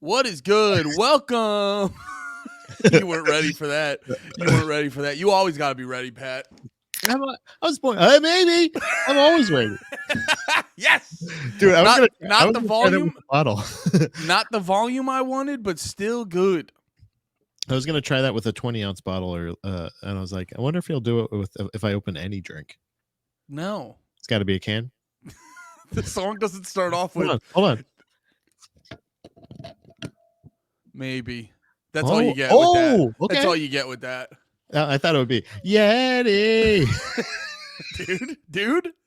What is good? Welcome. You weren't ready for that. You weren't ready for that. You always got to be ready, Pat. I was born. Maybe I'm always ready, Yes, dude. I was not gonna try that the with volume, the bottle. not the volume I wanted, but still good. I was gonna try that with a 20-ounce bottle, and I was like, I wonder if he'll do it with if I open any drink. No, It's got to be a can. the song doesn't start off with. Hold on. Maybe that's all you get with that. Okay. That's all you get with that, I thought it would be Yeti.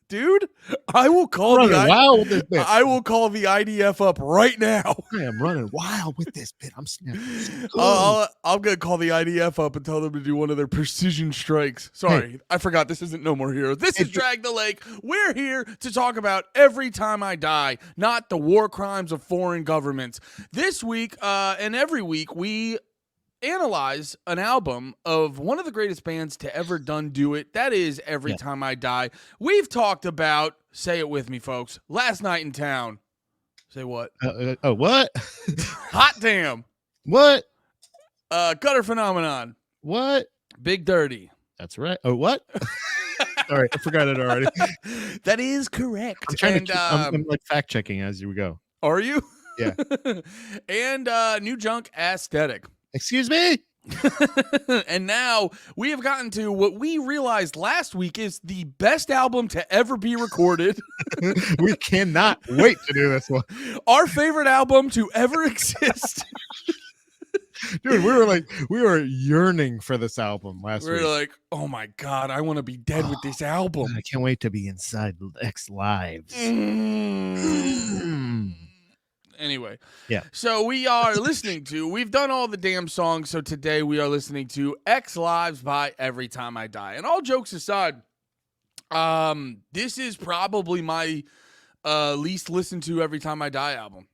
dude. I will call wild with this bit. I will call the IDF up right now. I am running wild with this bit. I'm snapping. I'm gonna call the IDF up and tell them to do one of their precision strikes. Sorry, I forgot this isn't No More Heroes. This is Drag the Lake. We're here to talk about Every Time I Die, not the war crimes of foreign governments. This week, and every week, we analyze an album of one of the greatest bands to ever do it. That is Every Time I Die. We've talked about, say it with me, folks, Last Night in Town. Say what? What? Hot Damn. What? Gutter Phenomenon. What? Big Dirty. That's right. Oh, what? Sorry, I forgot it already. That is correct. I'm trying I'm like fact checking as we go. Are you? Yeah. And New Junk Aesthetic. Excuse me? And now we have gotten to what we realized last week is the best album to ever be recorded. We cannot wait to do this one. Our favorite album to ever exist. Dude, we were yearning for this album last week. We were like, oh my God, I want to be dead with this album. I can't wait to be inside X Lives. Anyway, yeah. So we've done all the damn songs. So today we are listening to X Lives by Every Time I Die. And all jokes aside, this is probably my least listened to Every Time I Die album.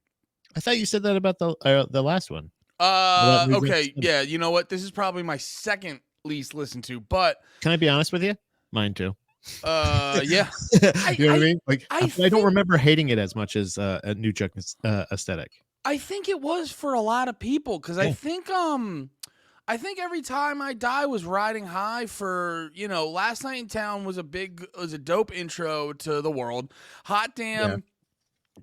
I thought you said that about the last one. Okay, yeah. You know what? This is probably my second least listened to. But can I be honest with you? Mine too. Yeah. You know what I mean? Like I don't remember hating it as much as a New Junk Aesthetic. I think it was for a lot of people because I think Every Time I Die was riding high for, Last Night in Town was a dope intro to the world. Hot Damn,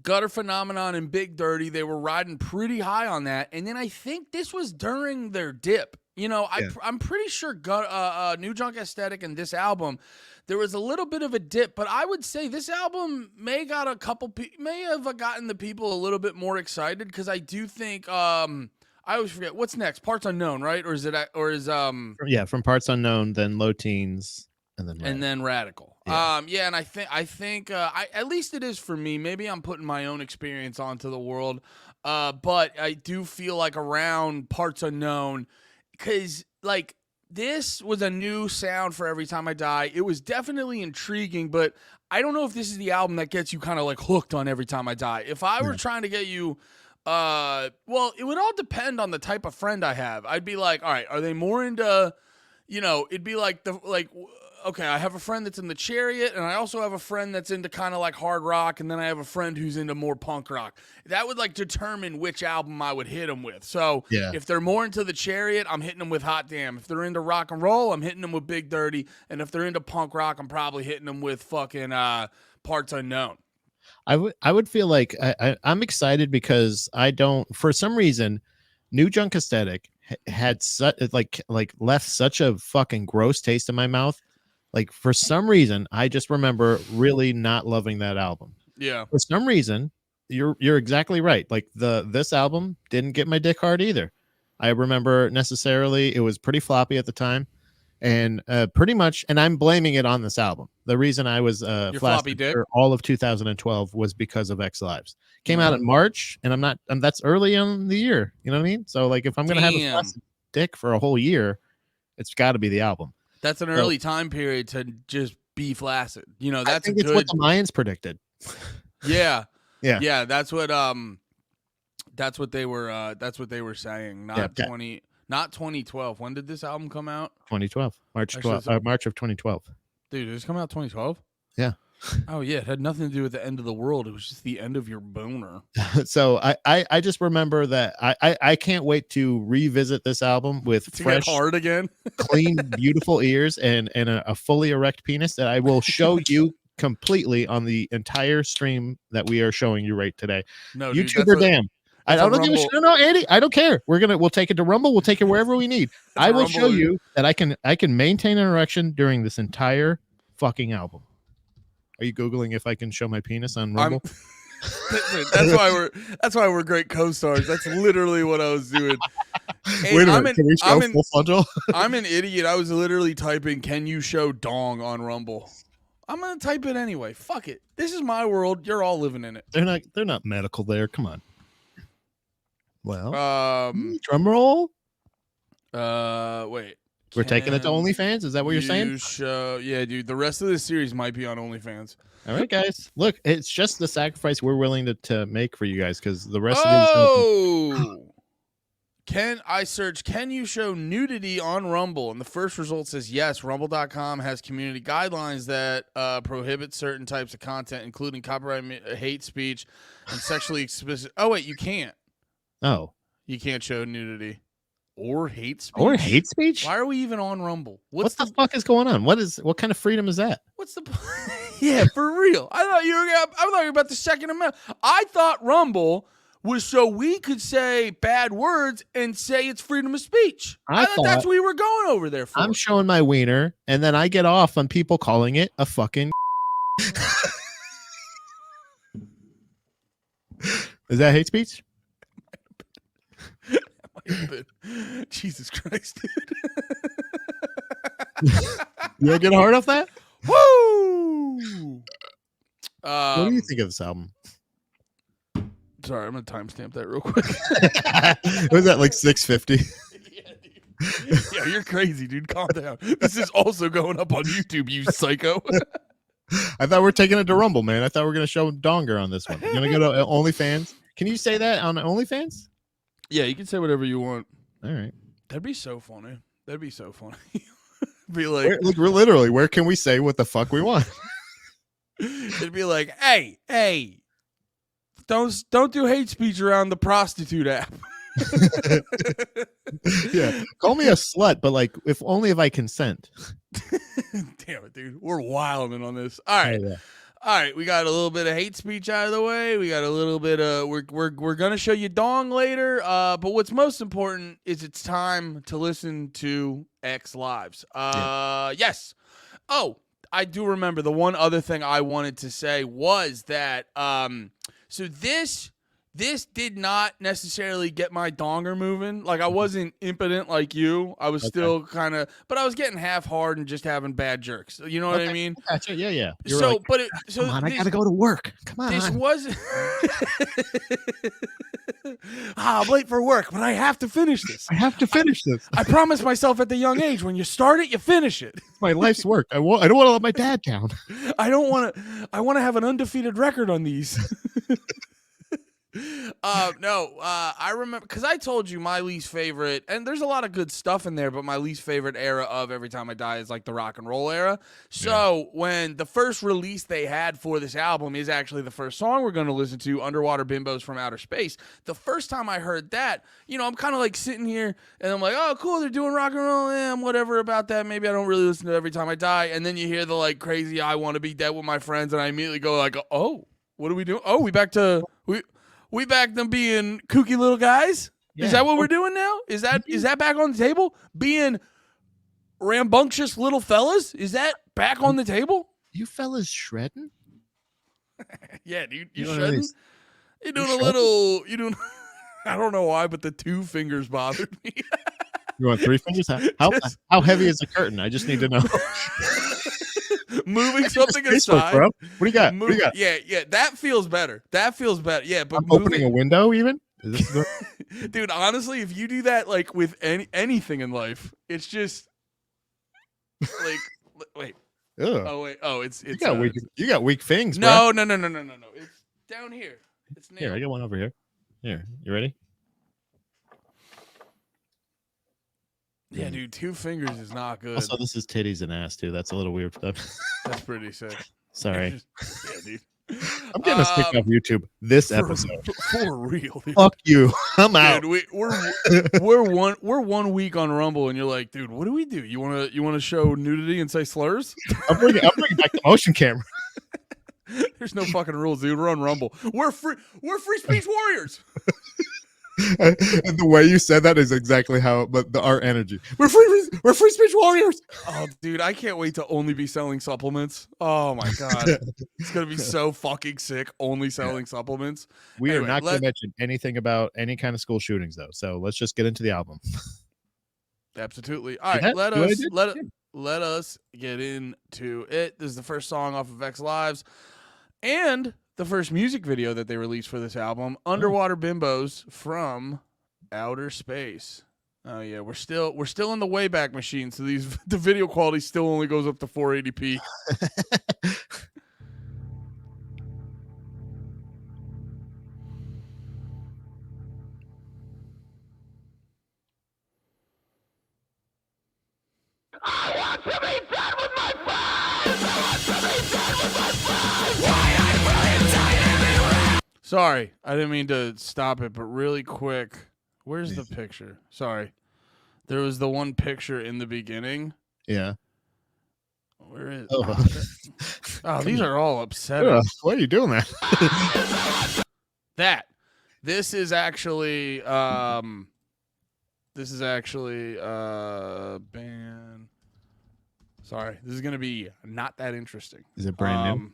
Gutter Phenomenon, and Big Dirty, they were riding pretty high on that. And then I think this was during their dip. I'm pretty sure New Junk Aesthetic and this album, there was a little bit of a dip, but I would say this album may have gotten the people a little bit more excited because I do think I always forget what's next. Parts Unknown, right? Or is from Parts Unknown, then Low Teens, and then Radical. Yeah. And I think at least it is for me. Maybe I'm putting my own experience onto the world, but I do feel like around Parts Unknown, because this was a new sound for Every Time I Die. It was definitely intriguing, but I don't know if this is the album that gets you kind of hooked on Every Time I Die. If I were trying to get you, it would all depend on the type of friend I have. I'd be like, all right, are they more into, it'd be okay, I have a friend that's in the Chariot, and I also have a friend that's into kind of hard rock, and then I have a friend who's into more punk rock. That would determine which album I would hit them with. So if they're more into the Chariot, I'm hitting them with Hot Damn. If they're into rock and roll, I'm hitting them with Big Dirty. And if they're into punk rock, I'm probably hitting them with fucking Parts Unknown. I would feel like I'm excited because for some reason, New Junk Aesthetic had left such a fucking gross taste in my mouth. For some reason, I just remember really not loving that album. Yeah. For some reason, you're exactly right. This album didn't get my dick hard either. I remember necessarily it was pretty floppy at the time, and pretty much, and I'm blaming it on this album. The reason I was floppy dick for all of 2012 was because of X Lives. Came out in March, and that's early in the year. You know what I mean? So if I'm gonna have a flaccid dick for a whole year, it's got to be the album. That's an early time period to just be flaccid. That's I think it's what the Mayans predicted. Yeah. Yeah. That's what they were saying. Not 2012. When did this album come out? 2012. March of 2012. Dude, did this come out 2012? Yeah. Oh yeah, it had nothing to do with the end of the world. It was just the end of your boner. So I just remember that I can't wait to revisit this album with To get fresh, hard again. clean, beautiful ears and a fully erect penis that I will show you completely on the entire stream that we are showing you right today. No, dude, that's YouTuber a damn. I that's a don't give a shit. Rumble. No, Andy, I don't care. We'll take it to Rumble. We'll take it wherever we need. That's I a will Rumble. show you that I can maintain an erection during this entire fucking album. Are you Googling if I can show my penis on Rumble? That's why we're great co-stars. That's literally what I was doing. Hey, Wait a minute. Can we show full frontal? I'm an idiot. I was literally typing, "Can you show dong on Rumble?" I'm gonna type it anyway. Fuck it. This is my world. You're all living in it. They're not medical there. Come on. Well, drum roll. Wait. We're taking it to OnlyFans. Is that what you're saying? Yeah, dude. The rest of the series might be on OnlyFans. All right, guys. Look, it's just the sacrifice we're willing to make for you guys because the rest of these. Can you show nudity on Rumble? And the first result says yes. Rumble.com has community guidelines that prohibit certain types of content, including copyright, hate speech, and sexually explicit. Oh, wait, you can't. Oh. You can't show nudity or hate speech. Or hate speech? Why are we even on Rumble? What the fuck is going on? What kind of freedom is that? What's the Yeah, for real. I thought you were about the Second Amendment. I thought Rumble was so we could say bad words and say it's freedom of speech. I thought that's what we were going over there for. I'm showing my wiener, and then I get off on people calling it a fucking. Is that hate speech? Jesus Christ, dude. You get hard off that? Woo! What do you think of this album? Sorry, I'm gonna timestamp that real quick. Was that like 650? Yeah, dude. Yeah, you're crazy, dude. Calm down. This is also going up on YouTube, you psycho. I thought we were taking it to Rumble, man. I thought we were gonna show Donger on this one. You're gonna go to OnlyFans. Can you say that on OnlyFans? Yeah, you can say whatever you want. All right. That'd be so funny. That'd be so funny. Be like, we're literally, where can we say what the fuck we want? It'd be like, hey, don't do hate speech around the prostitute app. Yeah, call me a slut, but like, if only if I consent. Damn it, dude, we're wilding on this. All right. Yeah. All right, we got a little bit of hate speech out of the way. We got a little bit of we're gonna show you dong later. But what's most important is it's time to listen to X Lives. Yes. Oh, I do remember the one other thing I wanted to say was that so this did not necessarily get my donger moving. Like, I wasn't impotent like you. I was still kind of, but I was getting half hard and just having bad jerks. You know what I mean? Gotcha. Yeah. You're so, like, come on, I gotta go to work. Come on. This was. I'm late for work, but I have to finish this. I promised myself at the young age, when you start it, you finish it. It's my life's work. I don't want to let my dad down. I want to have an undefeated record on these. I remember because I told you my least favorite, and there's a lot of good stuff in there, but my least favorite era of Every Time I Die is like the rock and roll era. So when the first release they had for this album is actually the first song we're going to listen to, Underwater Bimbos from Outer Space. The first time I heard that, I'm kind of like sitting here and I'm like, oh, cool, they're doing rock and roll, I'm whatever about that. Maybe I don't really listen to Every Time I Die. And then you hear the like crazy I Want to Be Dead with My Friends, and I immediately go like, oh, what are we doing? Oh, we back to them being kooky little guys? Yeah. Is that what we're doing now? Is that back on the table? Being rambunctious little fellas? Is that back on the table? You fellas shredding? Yeah, dude. You shredding? You're doing a little... I don't know why, but the 2 fingers bothered me. You want 3 fingers? How heavy is the curtain? I just need to know. Moving something aside. Bro. What do you got? Yeah. That feels better. Yeah, but opening a window even? Dude, honestly, if you do that like with anything in life, it's just like wait. Ugh. Oh wait. Oh, it's you got weak things, bro. No. It's down here. It's here. I got one over here. Here. You ready? Yeah, dude, 2 fingers is not good. Also, this is titties and ass too. That's a little weird stuff. That's pretty sick. Sorry. Yeah, dude. I'm getting a stick off YouTube this For- episode. for real, dude. Fuck you. I'm out. Dude, we're 1 week on Rumble, and you're like, dude, what do we do? You wanna show nudity and say slurs? I'm bringing back the motion camera. There's no fucking rules, dude. We're on Rumble. We're free speech warriors. And the way you said that is exactly how, but our energy. We're free speech warriors. Oh, dude, I can't wait to only be selling supplements. Oh my god, it's gonna be so fucking sick. Only selling supplements. We Anyway, are not going to mention anything about any kind of school shootings, though. So let's just get into the album. Absolutely. All right, Yeah, let do what I us did. let us get into it. This is the first song off of X Lives, and the first music video that they released for this album, "Underwater Bimbos from Outer Space." Oh yeah, we're still in the Wayback Machine, so the video quality still only goes up to 480p. Sorry, I didn't mean to stop it, but really quick, where's the picture? Sorry. There was the one picture in the beginning. Yeah. Where is Oh. Oh, these are all upsetting. Ugh, why are you doing that? This is actually band. Sorry, this is gonna be not that interesting. Is it brand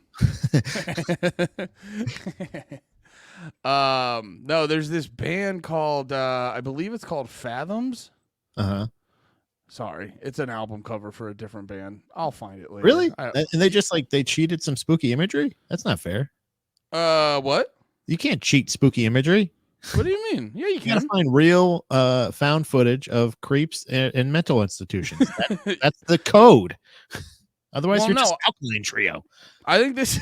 No, there's this band called I believe it's called Fathoms. new? Uh-huh. Sorry, it's an album cover for a different band. I'll find it later. Really? And they just they cheated some spooky imagery? That's not fair. What? You can't cheat spooky imagery. What do you mean? Yeah, you You gotta can. find real found footage of creeps in mental institutions. That's the code. Otherwise, Well, you're just no. Alkaline Trio. I think this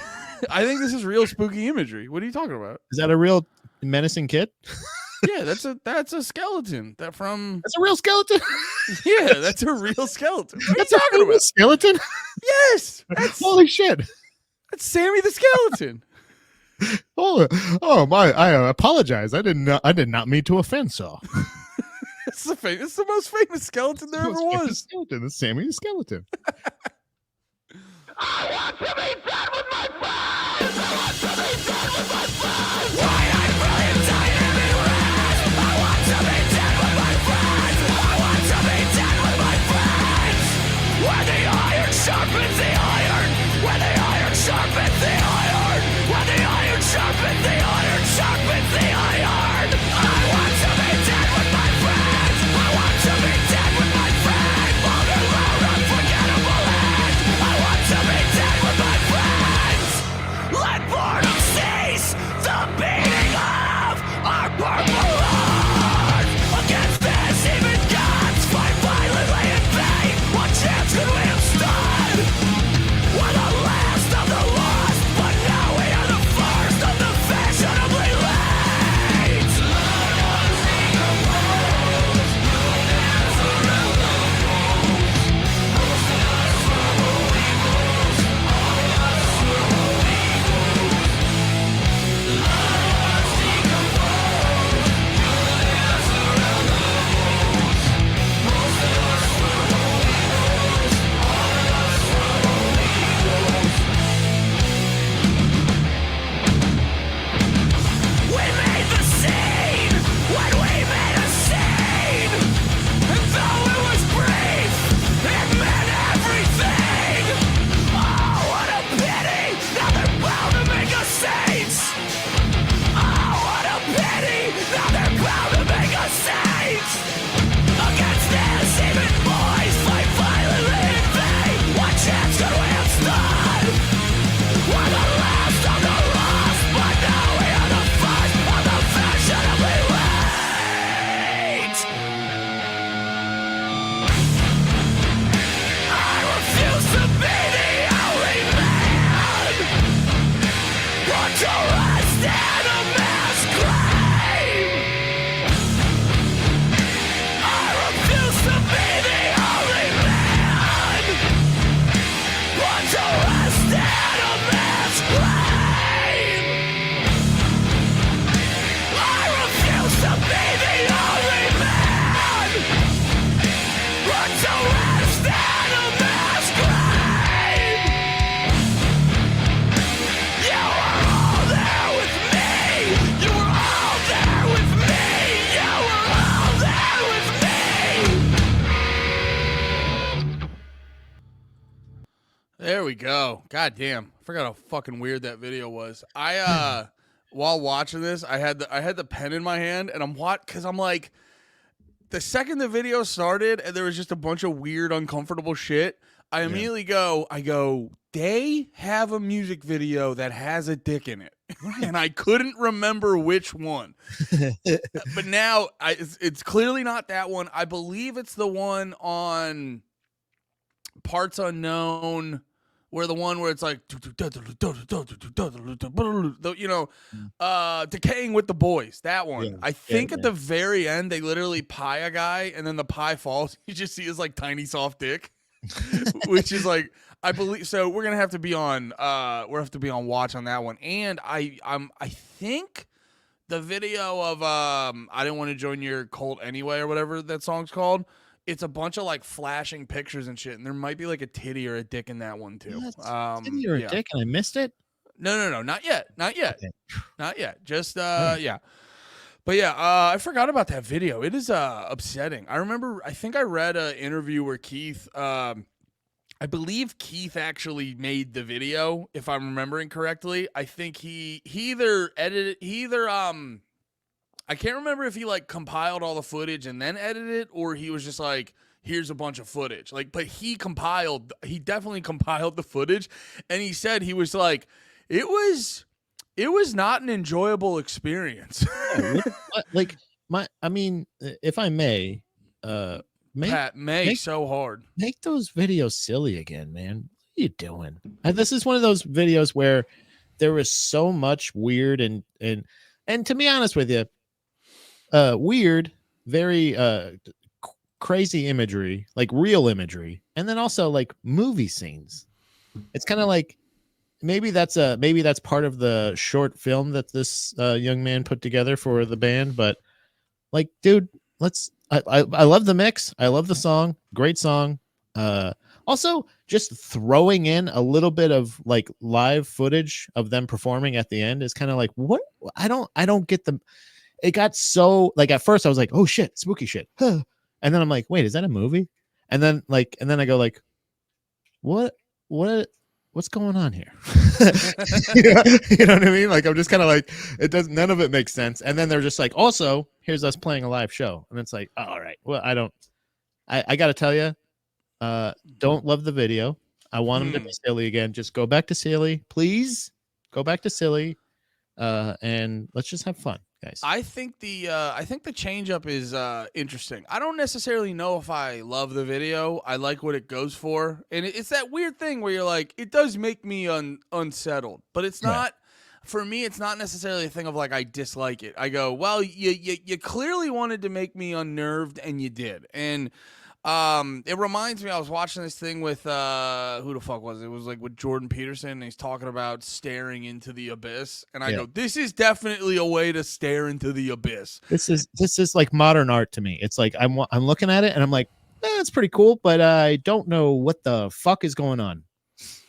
is real spooky imagery. What are you talking about? Is that a real menacing kid? Yeah, that's a skeleton. That from That's a real skeleton. yeah, that's a real skeleton. What are you That's a talking real about? skeleton. Yes, that's Holy shit! Sammy the skeleton. Oh my! I apologize. I did not mean to offend, sir. It's the most famous skeleton there ever was. Skeleton, the Sammy the skeleton. Let boredom cease. to be the only man, or to rest in a mass grave. You were all there with me. You were all there with me. You were all there with me. There we go. God damn. I forgot how fucking weird that video was. While watching this, I had the pen in my hand, and because I'm like, the second the video started and there was just a bunch of weird, uncomfortable shit, I immediately I go, they have a music video that has a dick in it. And I couldn't remember which one. But now it's clearly not that one. I believe it's the one on Parts Unknown, where the one where it's like, you know, Decaying with the Boys. That one. Yeah. I think at the very end, they literally pie a guy, and then the pie falls. You just see his like tiny soft dick, which is like, I believe. So we're gonna have to be on. Watch on that one. And I think the video of I Didn't Want to Join Your Cult Anyway, or whatever that song's called. It's a bunch of like flashing pictures and shit, and there might be like a titty or a dick in that one too. Titty or a dick, and I missed it. No, not yet, Okay. not yet. Just yeah, but yeah, I forgot about that video. It is upsetting. I think I read an interview where Keith, I believe Keith actually made the video, if I'm remembering correctly. I think he either edited, I can't remember if he like compiled all the footage and then edited it, or he was just like, here's a bunch of footage. Like, but he definitely compiled the footage, and he said he was like, it was not an enjoyable experience. I mean, if I may, Pat, so hard. Make those videos silly again, man. What are you doing? This is one of those videos where there was so much weird and to be honest with you, weird, very crazy imagery, like real imagery, and then also like movie scenes. It's kind of like maybe that's part of the short film that this young man put together for the band. But like, dude, I love the mix. I love the song. Great song. Also, just throwing in a little bit of like live footage of them performing at the end is kind of like, what? I don't get the. It got so like at first I was like, oh shit, spooky shit, and then I'm like, wait, is that a movie? And then I go like, what's going on here? You know what I mean? Like, I'm just kind of like, none of it makes sense. And then they're just like, also, here's us playing a live show, and it's like, oh, all right, well, I got to tell you, don't love the video. I want them to be silly again. Just go back to silly, please. Go back to silly, and let's just have fun, guys. I think the change up is interesting. I don't necessarily know if I love the video. I like what it goes for, and it's that weird thing where you're like, it does make me unsettled, but it's not. For me, it's not necessarily a thing of like I dislike it. I go, well, you clearly wanted to make me unnerved, and you did, and. It reminds me, I was watching this thing with, who the fuck was it? It was like with Jordan Peterson, and he's talking about staring into the abyss. And I go, this is definitely a way to stare into the abyss. This is like modern art to me. It's like, I'm looking at it and I'm like, it's pretty cool, but I don't know what the fuck is going on.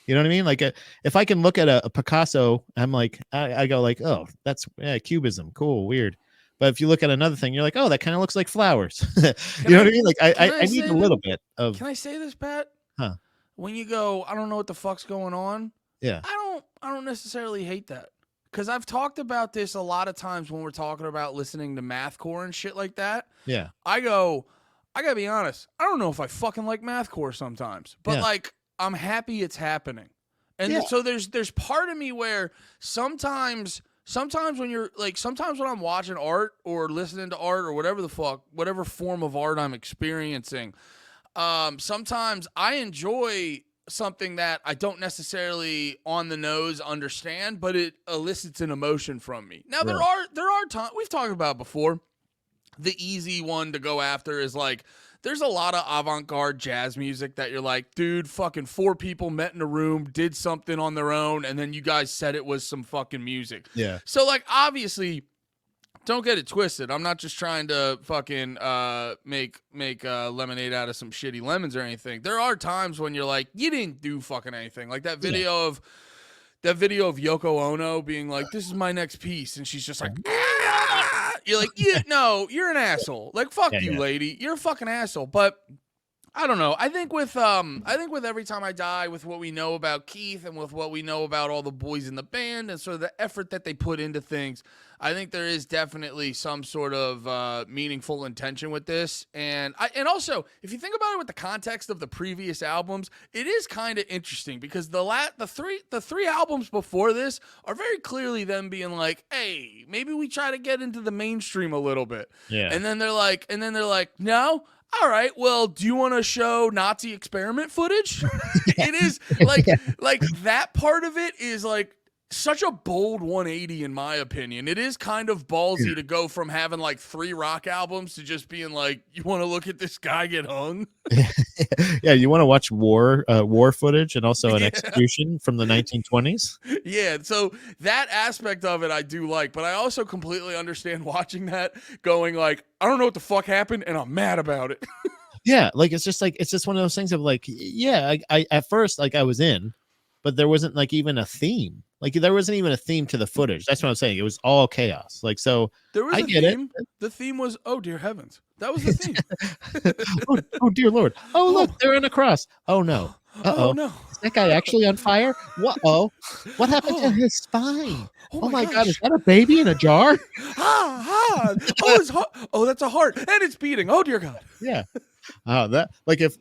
You know what I mean? Like if I can look at a Picasso, I'm like, I go like, oh, that's cubism. Cool. Weird. But if you look at another thing, you're like, oh, that kind of looks like flowers. You know what I mean? Like I need a little bit of. Can I say this, Pat? Huh? When you go, I don't know what the fuck's going on. Yeah. I don't necessarily hate that, because I've talked about this a lot of times when we're talking about listening to mathcore and shit like that. Yeah. I gotta be honest. I don't know if I fucking like mathcore sometimes, but like I'm happy it's happening. And so there's part of me where sometimes when you're like, sometimes when I'm watching art or listening to art or whatever form of art I'm experiencing, sometimes I enjoy something that I don't necessarily on the nose understand, but it elicits an emotion from me. Now there are times we've talked about before. The easy one to go after is like, there's a lot of avant-garde jazz music that you're like, dude, fucking 4 people met in a room, did something on their own, and then you guys said it was some fucking music. Yeah. So, like, obviously, don't get it twisted. I'm not just trying to fucking make lemonade out of some shitty lemons or anything. There are times when you're like, you didn't do fucking anything. Like that video of Yoko Ono being like, "This is my next piece," and she's just like, "Ah!" You're like, "Yeah, no, you're an asshole. Like, fuck you, lady. You're a fucking asshole." But I don't know. I think with Every Time I Die, with what we know about Keith and with what we know about all the boys in the band and sort of the effort that they put into things, I think there is definitely some sort of meaningful intention with this. And also, if you think about it with the context of the previous albums, it is kind of interesting because the three albums before this are very clearly them being like, "Hey, maybe we try to get into the mainstream a little bit." Yeah. And then they're like, "No. All right, well, do you want to show Nazi experiment footage?" It is like that part of it is like such a bold 180 in my opinion. It is kind of ballsy to go from having like 3 rock albums to just being like, "You want to look at this guy get hung?" Yeah, you want to watch war footage and also an execution from the 1920s? Yeah, so that aspect of it I do like, but I also completely understand watching that going like, I don't know what the fuck happened and I'm mad about it. Yeah, like it's just one of those things of like, yeah, I at first like I was in, but there wasn't like even a theme. Like there wasn't even a theme to the footage. That's what I'm saying. It was all chaos. Like, so There was I a get theme. The theme was, "Oh dear heavens." That was the theme. oh dear Lord. Oh look, they're on a cross. Oh no. Oh no. Is that guy actually on fire? What happened to his spine? Oh my God, is that a baby in a jar? Oh, it's heart. Oh, that's a heart, and it's beating. Oh dear God. Yeah. That like if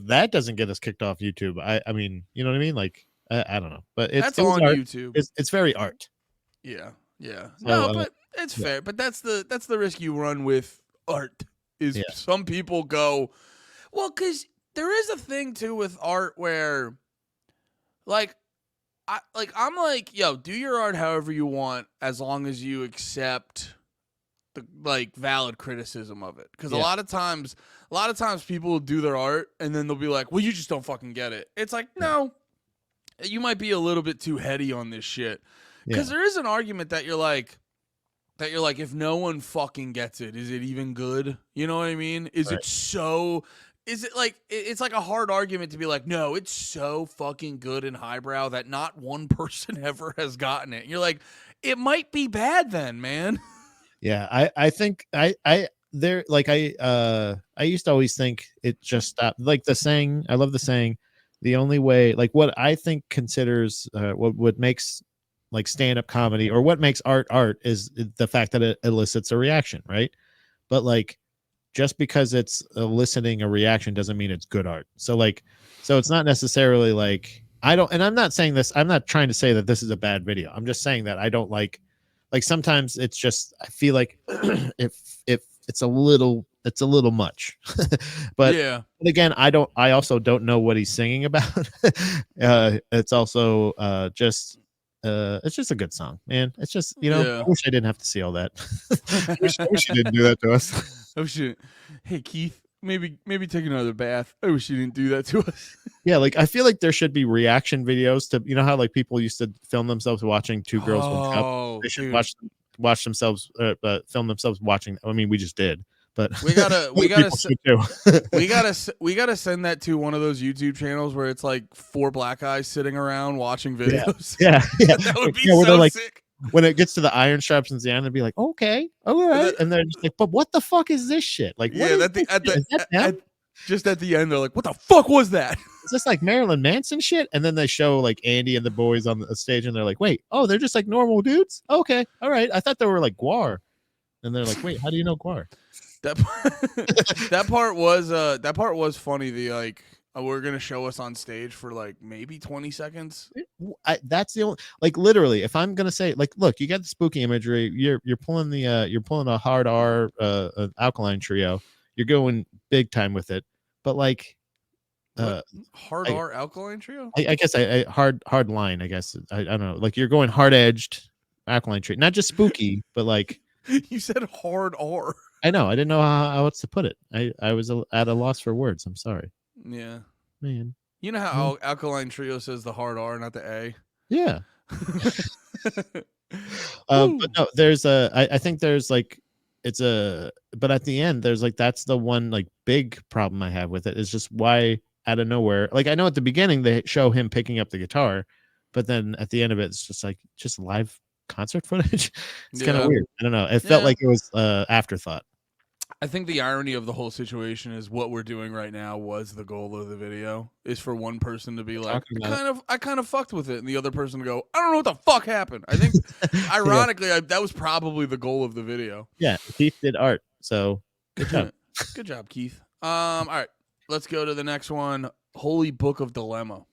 that doesn't get us kicked off YouTube, I mean, you know what I mean? Like I don't know, but That's it was on art. YouTube. It's very art. Yeah. So, No, but it's fair. But that's the risk you run with art. Is some people go, well, because there is a thing too with art where, I'm like, yo, do your art however you want as long as you accept the valid criticism of it. Because a lot of times people will do their art and then they'll be like, well, you just don't fucking get it. It's like, no, you might be a little bit too heady on this shit. Because there is an argument that you're like, if no one fucking gets it, is it even good? You know what I mean? Is it like, it's like a hard argument to be like, no, it's so fucking good and highbrow that not one person ever has gotten it. And you're like, it might be bad then, man. Yeah, I think I used to always think it just stopped. Like the saying, I love the saying, the only way, like what I think considers what makes like stand-up comedy or what makes art is the fact that it elicits a reaction, right? But like just because it's eliciting a reaction doesn't mean it's good art. So it's not necessarily like I'm not saying this, I'm not trying to say that this is a bad video. I'm just saying that I don't like sometimes it's just, I feel like if it's a little much. But again, I also don't know what he's singing about. It's also it's just a good song, man. It's just, I wish I didn't have to see all that. I wish you didn't do that to us. Oh shit. Hey Keith, maybe take another bath. I wish you didn't do that to us. Yeah, like I feel like there should be reaction videos to, how like people used to film themselves watching Two Girls One Cup. They should watch themselves film themselves watching. I mean, we just did, but we gotta send that to one of those YouTube channels where it's like 4 black guys sitting around watching videos. Yeah. That would be so sick. When it gets to the iron straps and Zion, they'd be like, okay, all right. And they're just like, but what the fuck is this shit? Like, just at the end, they're like, what the fuck was that? Is this like Marilyn Manson shit? And then they show like Andy and the boys on the stage and they're like, wait, they're just like normal dudes? Okay, all right. I thought they were like Gwar. And they're like, wait, how do you know Gwar? That part was funny. The like, we're gonna show us on stage for like maybe 20 seconds. That's the only, like, literally, if I'm gonna say, like, look, you got the spooky imagery, you're pulling a hard R Alkaline Trio, you're going big time with it, but like hard R Alkaline Trio, I guess hard line, I guess, I don't know, like you're going hard edged Alkaline Trio, not just spooky, but like you said hard R. I know, I didn't know how else to put it. I was at a loss for words. I'm sorry. Yeah, man. You know how Alkaline Trio says the hard R, not the A? Yeah. But no, there's I think there's like it's a but at the end there's like that's the one like big problem I have with it is just why out of nowhere, like I know at the beginning they show him picking up the guitar, but then at the end of it it's just like just live concert footage. It's kind of Yeah. weird. I don't know. It felt Yeah. like it was afterthought. I think the irony of the whole situation is what we're doing right now was the goal of the video is for one person to be like, Talking about I kind of fucked with it, and the other person to go, I don't know what the fuck happened. I think, ironically, that was probably the goal of the video. Yeah, Keith did art, so good job. Good job, Keith. All right, let's go to the next one. Holy Book of Dilemma.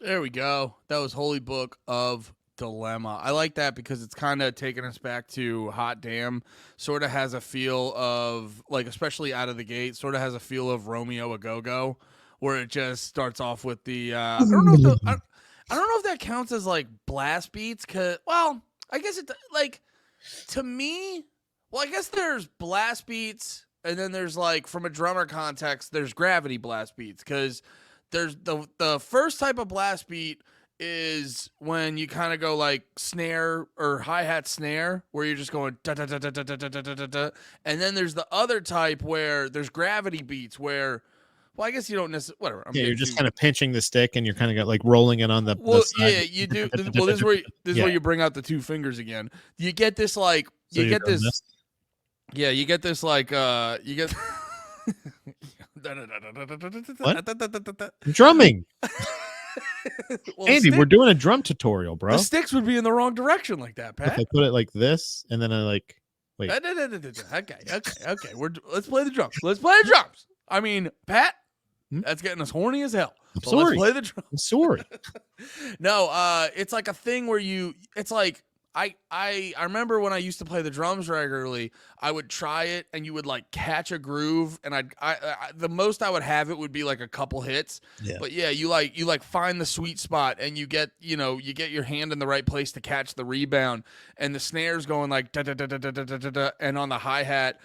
There we go. That was Holy Book of Dilemma. I like that because it's kind of taking us back to Hot Damn. Sort of has a feel of, like, especially out of the gate, sort of has a feel of Romeo a Go-Go, where it just starts off with the, I don't know if that counts as, like, blast beats, cause, well, I guess it, like, to me, well, I guess there's blast beats, and then there's, like, from a drummer context, there's gravity blast beats, because there's the first type of blast beat is when you kind of go like snare or hi-hat snare, where you're just going da da da da da da da da da da, and then there's the other type where there's gravity beats where, well, I guess you don't necessarily, whatever. Yeah, you're just kind of pinching the stick and you're kind of got like rolling it on the well, side. yeah, you do. Well, this is where you bring out the two fingers again. You get this like So you you're get doing this. Yeah, you get this like you get. Drumming. Well, Andy, we're doing a drum tutorial, bro. the sticks would be in the wrong direction like that, If Pat. I put it like this and then I like wait. Okay. Let's play the drums. Let's play the drums. I mean, Pat, that's getting us horny as hell. I'm So sorry. Let's play the drums. I'm sorry. No, it's like a thing where it's like I remember when I used to play the drums regularly, I would try it and you would like catch a groove and I the most I would have it would be like a couple hits. Yeah. But yeah, you like find the sweet spot and you get your hand in the right place to catch the rebound and the snare's going like da da da da da da da da, and on the hi-hat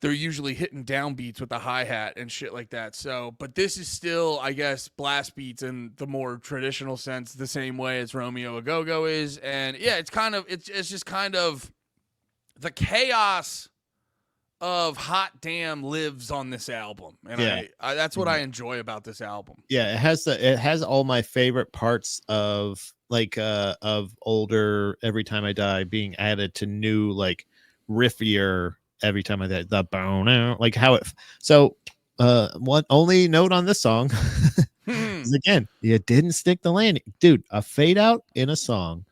they're usually hitting downbeats with the hi-hat and shit like that. So, but this is still, I guess, blast beats in the more traditional sense, the same way as Romeo a Go-Go is. And yeah, it's just kind of the chaos of Hot Damn lives on this album. And Yeah. I that's what I enjoy about this album. Yeah, it has all my favorite parts of like of older Every Time I Die being added to new like riffier Every Time I Die, the bone like how it so one only note on this song is again, you didn't stick the landing. Dude, a fade out in a song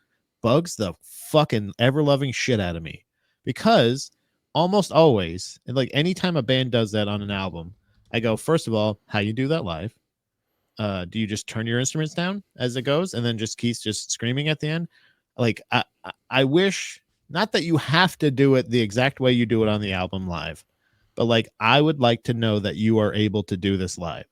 bugs the fucking ever loving shit out of me because almost always, and like anytime a band does that on an album, I go, first of all, how you do that live? do you just turn your instruments down as it goes and then just Keith just screaming at the end? Like I wish, not that you have to do it the exact way you do it on the album live, but like I would like to know that you are able to do this live.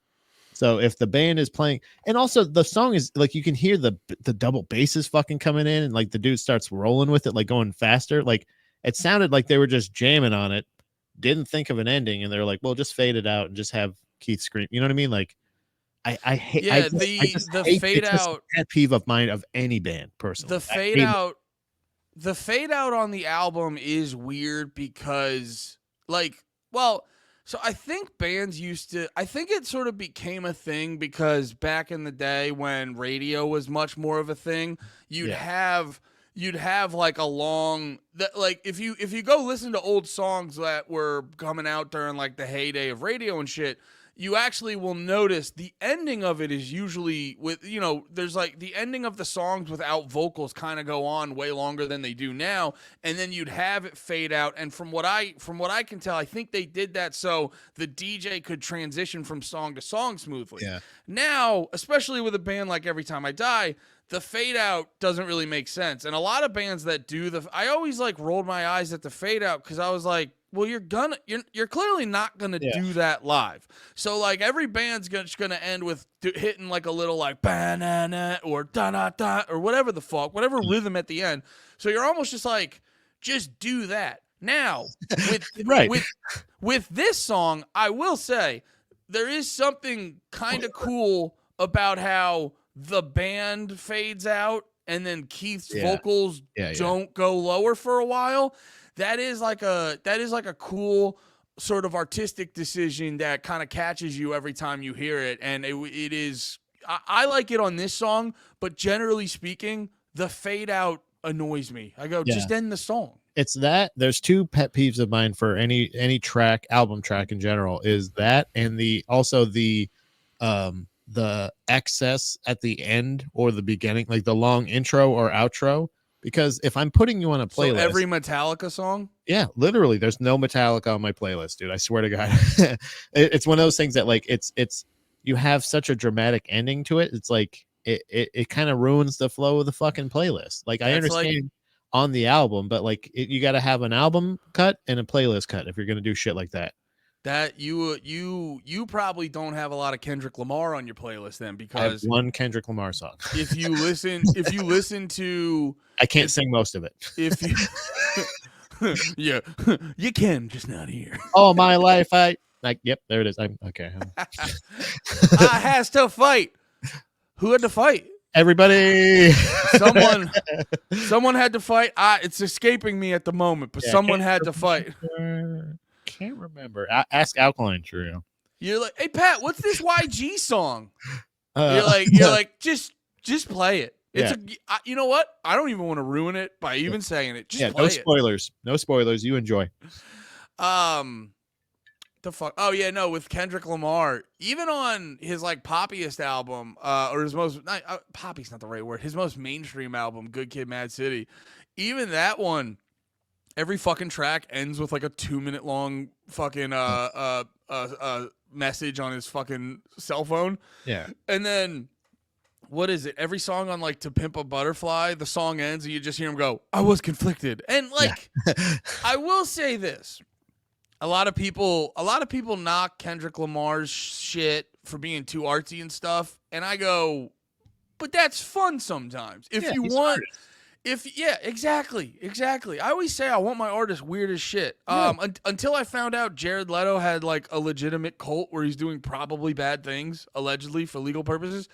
So if the band is playing, and also the song is like, you can hear the double basses fucking coming in, and like the dude starts rolling with it, like going faster. Like it sounded like they were just jamming on it, didn't think of an ending, and they're like, well, just fade it out and just have Keith scream. You know what I mean? Like I hate. Yeah, I just the hate, fade it's just a out, pet peeve of mine of any band personally. the fade out, the fade out on the album is weird because, like, well, so I think bands used to. I think it sort of became a thing because back in the day when radio was much more of a thing, you'd Yeah. have like a long that like if you go listen to old songs that were coming out during like the heyday of radio and shit, you actually will notice the ending of it is usually with, you know, there's like the ending of the songs without vocals kind of go on way longer than they do now, and then you'd have it fade out. And from what I can tell, I think they did that so the DJ could transition from song to song smoothly. Yeah. Now, especially with a band like Every Time I Die, the fade out doesn't really make sense. And a lot of bands that do I always like rolled my eyes at the fade out because I was like, well, you're clearly not gonna do that live. So like every band's just gonna end with hitting like a little like banana or da da da or whatever the fuck, whatever rhythm at the end. So you're almost just like, just do that. Now with Right. with this song, I will say there is something kind of cool about how the band fades out and then Keith's vocals don't go lower for a while. That is like a cool sort of artistic decision that kind of catches you every time you hear it. And it is, I like it on this song, but generally speaking, the fade out annoys me. I go, just end the song. It's that. There's two pet peeves of mine for any track, album track in general, is that, and the excess at the end or the beginning, like the long intro or outro. Because if I'm putting you on a playlist, so every Metallica song, literally, there's no Metallica on my playlist, dude. I swear to God, it's one of those things that like it's you have such a dramatic ending to it. It's like it kind of ruins the flow of the fucking playlist. Like I understand on the album, but like you got to have an album cut and a playlist cut if you're gonna do shit like that. That you probably don't have a lot of Kendrick Lamar on your playlist then, because I have one Kendrick Lamar song. if you listen to, I can't sing most of it. If you you can, just not here. All my life yep, there it is. I'm okay. I has to fight. Who had to fight? Everybody. Someone had to fight. It's escaping me at the moment, but someone had to fight. Can't remember. Ask Alkaline Trio. You're like, hey Pat, what's this YG song? You're like, just play it. It's you know what? I don't even want to ruin it by even saying it. Just play no spoilers. No spoilers. You enjoy. The fuck? Oh yeah, no. With Kendrick Lamar, even on his like poppiest album, or his most poppy's not the right word. His most mainstream album, Good Kid, Mad City. Even that one. Every fucking track ends with like a 2-minute long fucking message on his fucking cell phone. Yeah. And then what is it? Every song on like To Pimp a Butterfly, the song ends and you just hear him go, I was conflicted. And like I will say this. A lot of people knock Kendrick Lamar's shit for being too artsy and stuff. And I go, but that's fun sometimes. If you want exactly. I always say I want my artist weird as shit. Until I found out Jared Leto had like a legitimate cult where he's doing probably bad things, allegedly for legal purposes.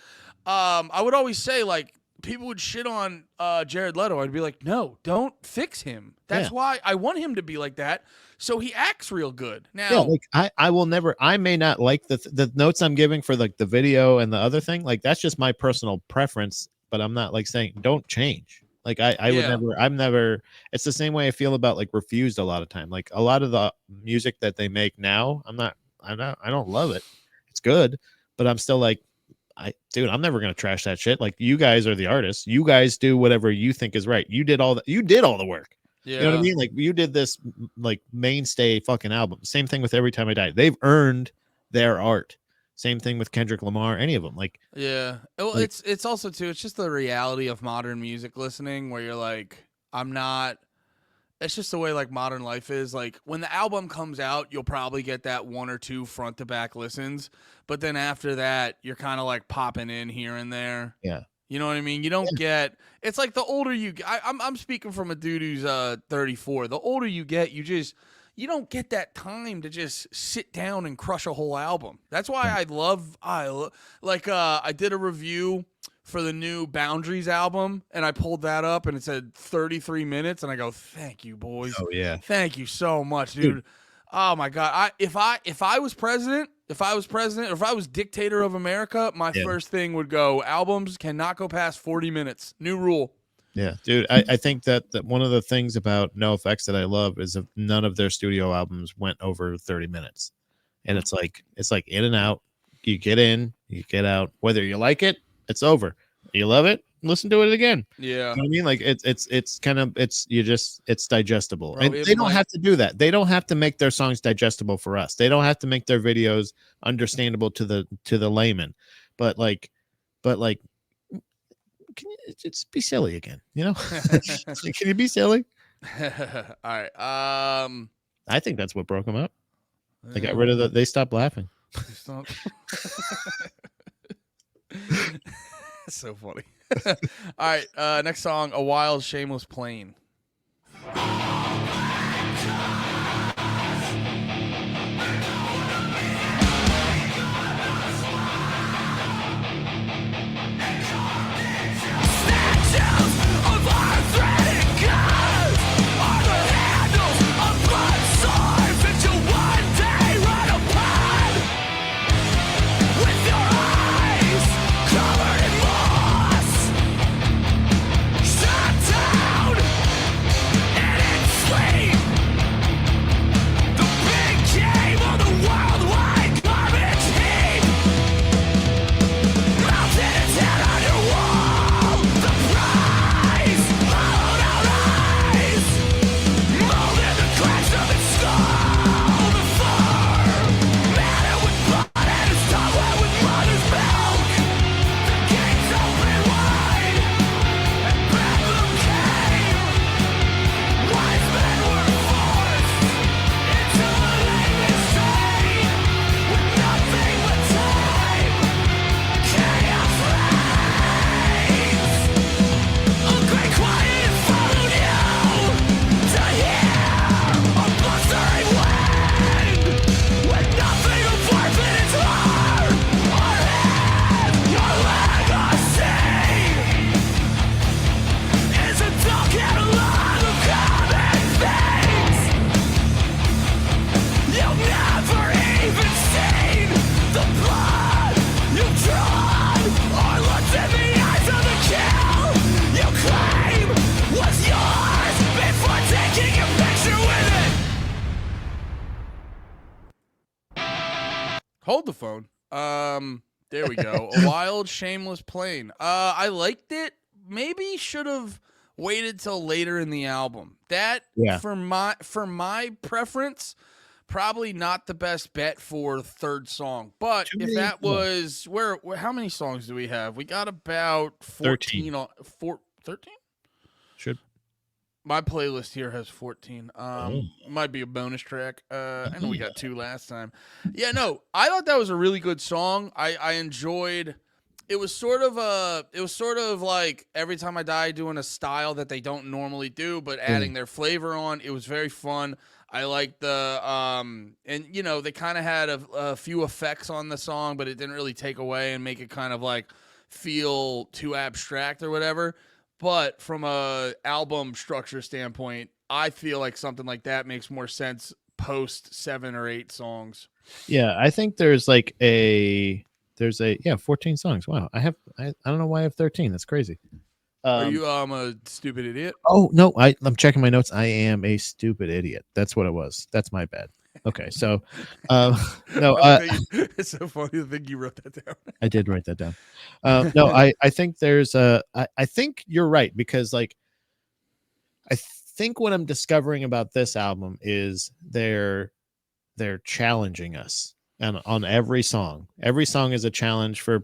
I would always say like people would shit on Jared Leto. I'd be like, no, don't fix him. That's why I want him to be like that. So he acts real good. Now, like I will never. I may not like the notes I'm giving for like the video and the other thing. Like that's just my personal preference. But I'm not like saying don't change. Like I would never, I'm never, it's the same way I feel about like Refused a lot of time. Like a lot of the music that they make now, I don't love it. It's good, but I'm still like, I'm never going to trash that shit. Like you guys are the artists. You guys do whatever you think is right. You did all the work. Yeah. You know what I mean? Like you did this like mainstay fucking album. Same thing with Every Time I Die. They've earned their art. Same thing with Kendrick Lamar, any of them. Like, Yeah. Well, Like- it's also too. It's just the reality of modern music listening, where you're like, I'm not. It's just the way like modern life is. Like when the album comes out, you'll probably get that 1 or 2 front to back listens, but then after that, you're kind of like popping in here and there. yeah, You know what I mean? You don't get. It's like the older you get. I'm speaking from a dude who's 34. The older you get, you don't get that time to just sit down and crush a whole album. That's why I did a review for the new Boundaries album, and I pulled that up, and it said 33 minutes, and I go, "Thank you, boys. oh yeah, Thank you so much, dude. Oh my god. If I was president, or if I was dictator of America, my Yeah. first thing would go, albums cannot go past 40 minutes. New rule." yeah, dude. I think that one of the things about NoFX that I love is that none of their studio albums went over 30 minutes, and it's like in and out. You get in, you get out. Whether you like it, it's over. You love it, listen to it again. Yeah. You know what I mean? Like it's kind of it's digestible. Bro, And it they don't might- have to do that. They don't have to make their songs digestible for us. They don't have to make their videos understandable to the layman. But can you just be silly again? You know? Can you be silly? All right. I think that's what broke them up. They got rid of they stopped laughing. So funny. All right, next song, A Wild Shameless Plane. Hold the phone. There we go. A Wild Shameless Plane. I liked it. Maybe should have waited till later in the album. That Yeah. for my preference, probably not the best bet for third song. But Too if many- that was where how many songs do we have? We got about 14 on 13? Should My playlist here has 14. Oh. Might be a bonus track. I know we got 2 last time. Yeah, no, I thought that was a really good song. I enjoyed. It was sort of like Every Time I Die doing a style that they don't normally do, but adding their flavor on. It was very fun. I liked the and you know they kind of had a few effects on the song, but it didn't really take away and make it kind of like feel too abstract or whatever. But from a album structure standpoint, I feel like something like that makes more sense post 7 or 8 songs. Yeah, I think there's 14 songs. Wow. I don't know why I have 13. That's crazy. Are you a stupid idiot? Oh no, I'm checking my notes. I am a stupid idiot. That's what it was. That's my bad. Okay, so no, It's so funny to think you wrote that down. I did write that down. No, I think there's I think you're right, because like I think what I'm discovering about this album is they're challenging us. and on every song. Every song is a challenge for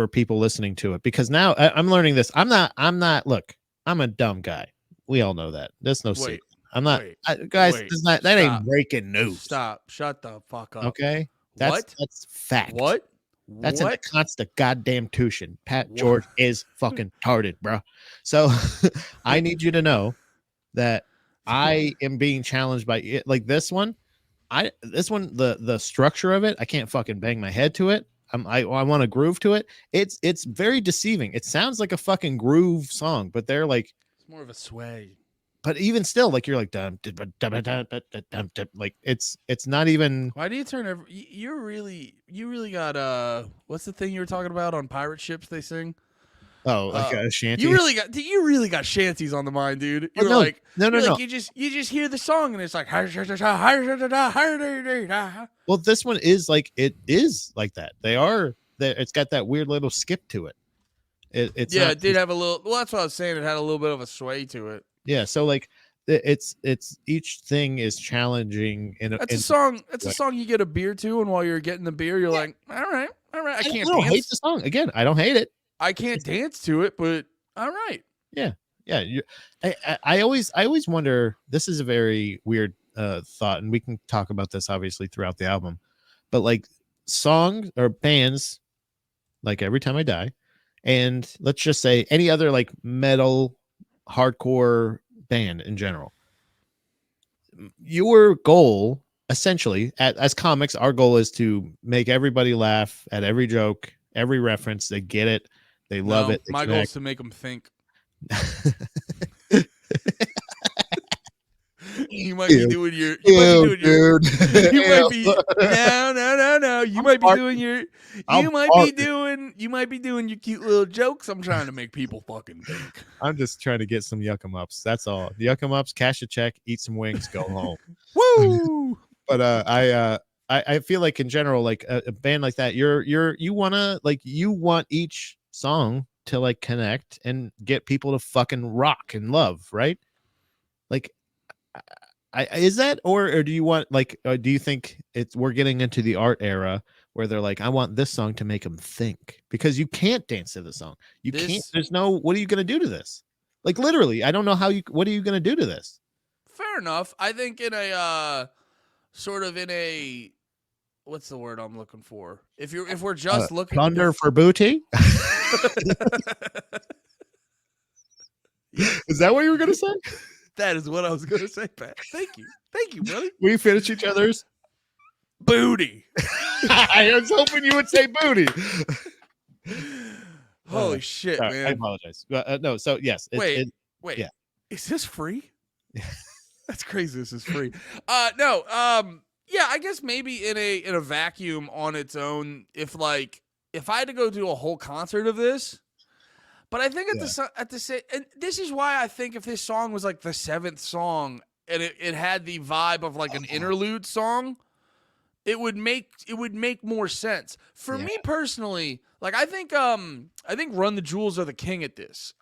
people listening to it, because now I'm learning this. I'm not. Look, I'm a dumb guy. We all know that. There's no secret. Wait, I'm not, wait, guys. wait. That ain't Stop. breaking news. Stop. Shut the fuck up. Okay, What? that's fact. What? That's in the What? constant goddamn tuition. Pat What? George is fucking tarded, bro. So I need you to know that I am being challenged by it. Like this one, the structure of it, I can't fucking bang my head to it. I want to groove to it. It's very deceiving. It sounds like a fucking groove song, but they're like, It's more of a sway. but even still, like you're like dum, dum, dum, dum, dum, dum, dum, dum, like it's not even. Why do you turn every? You really got what's the thing you were talking about on pirate ships? They sing. Oh, like a shanty. You really got shanties on the mind, dude. Oh, You're no, like no. you just hear the song and it's like Well, this one is like, it is like that. It's got that weird little skip to it. It's yeah, not, it did have a little. Well, that's what I was saying. It had a little bit of a sway to it. yeah. So like it's each thing is challenging That's a song. That's a song you get a beer to, and while you're getting the beer, you're like, all right. I can't don't hate dance. the song. Again, I don't hate it. I can't dance to it, but all right. Yeah. I always wonder. This is a very weird thought, and we can talk about this obviously throughout the album. But like songs or bands, like Every Time I Die, and let's just say any other like metal, hardcore band in general. Your goal, essentially, as comics, our goal is to make everybody laugh at every joke, every reference. They get it. They love it. My goal is to make them think. You might be doing your. You might be no. You might be doing your. You might be doing your cute little jokes. I'm trying to make people fucking think. I'm just trying to get some yuck 'em ups. That's all. The yuck 'em ups, cash a check, eat some wings, go home. Woo! But I feel like in general, like a band like that, you want each song to like connect and get people to fucking rock and love, right? Like, is that, or do you want, like, do you think we're getting into the art era where they're like, I want this song to make them think, because you can't dance to the song. You can't. There's no. What are you gonna do to this? Like literally, I don't know how you. What are you gonna do to this? Fair enough. I think in a sort of in a. What's the word I'm looking for? If we're just looking plunder for booty. Is that what you were gonna say? That is what I was gonna say, Pat. Thank you, brother. We finish each other's booty. I was hoping you would say booty. Holy shit, sorry, man! I apologize. No, so yes. Wait. Yeah. Is this free? That's crazy. This is free. No. Yeah, I guess maybe in a vacuum on its own, if I had to go do a whole concert of this, but I think at the same, and this is why I think if this song was like the 7th song and it had the vibe of like an interlude song, it would make more sense for me personally. Like I think Run the Jewels are the king at this.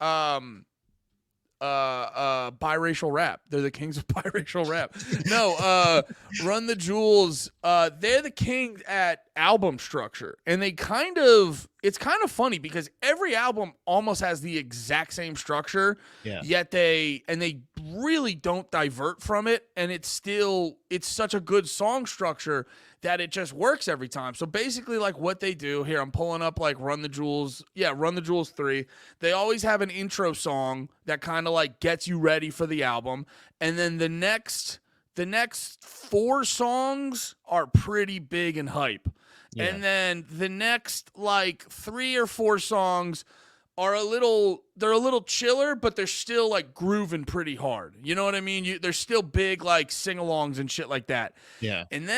Biracial rap. They're the kings of biracial rap. No, Run the Jewels, they're the king at album structure. And it's kind of funny because every album almost has the exact same structure. Yeah. Yet they really don't divert from it. And it's such a good song structure that it just works every time. So basically, like what they do here, I'm pulling up like Run the Jewels. Yeah, Run the Jewels 3. They always have an intro song that kind of like gets you ready for the album. And then the next 4 songs are pretty big and hype. Yeah. And then the next like 3 or 4 songs are a little chiller, but they're still like grooving pretty hard. You know what I mean? They're still big like sing-alongs and shit like that. Yeah. And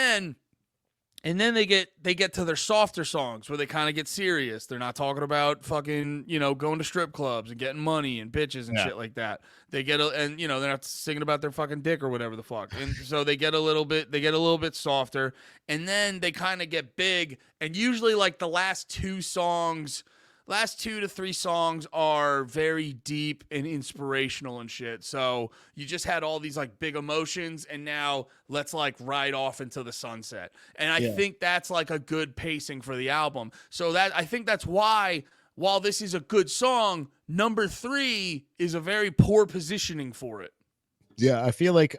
then they get to their softer songs where they kind of get serious. They're not talking about fucking, going to strip clubs and getting money and bitches and shit like that. They get they're not singing about their fucking dick or whatever the fuck. And so they get a little bit softer, and then they kind of get big. And usually like the last 2 songs, last 2 to 3 songs are very deep and inspirational and shit. So you just had all these like big emotions, and now let's like ride off into the sunset. And I think that's like a good pacing for the album. So that I think that's why, while this is a good song, number 3 is a very poor positioning for it. Yeah, I feel like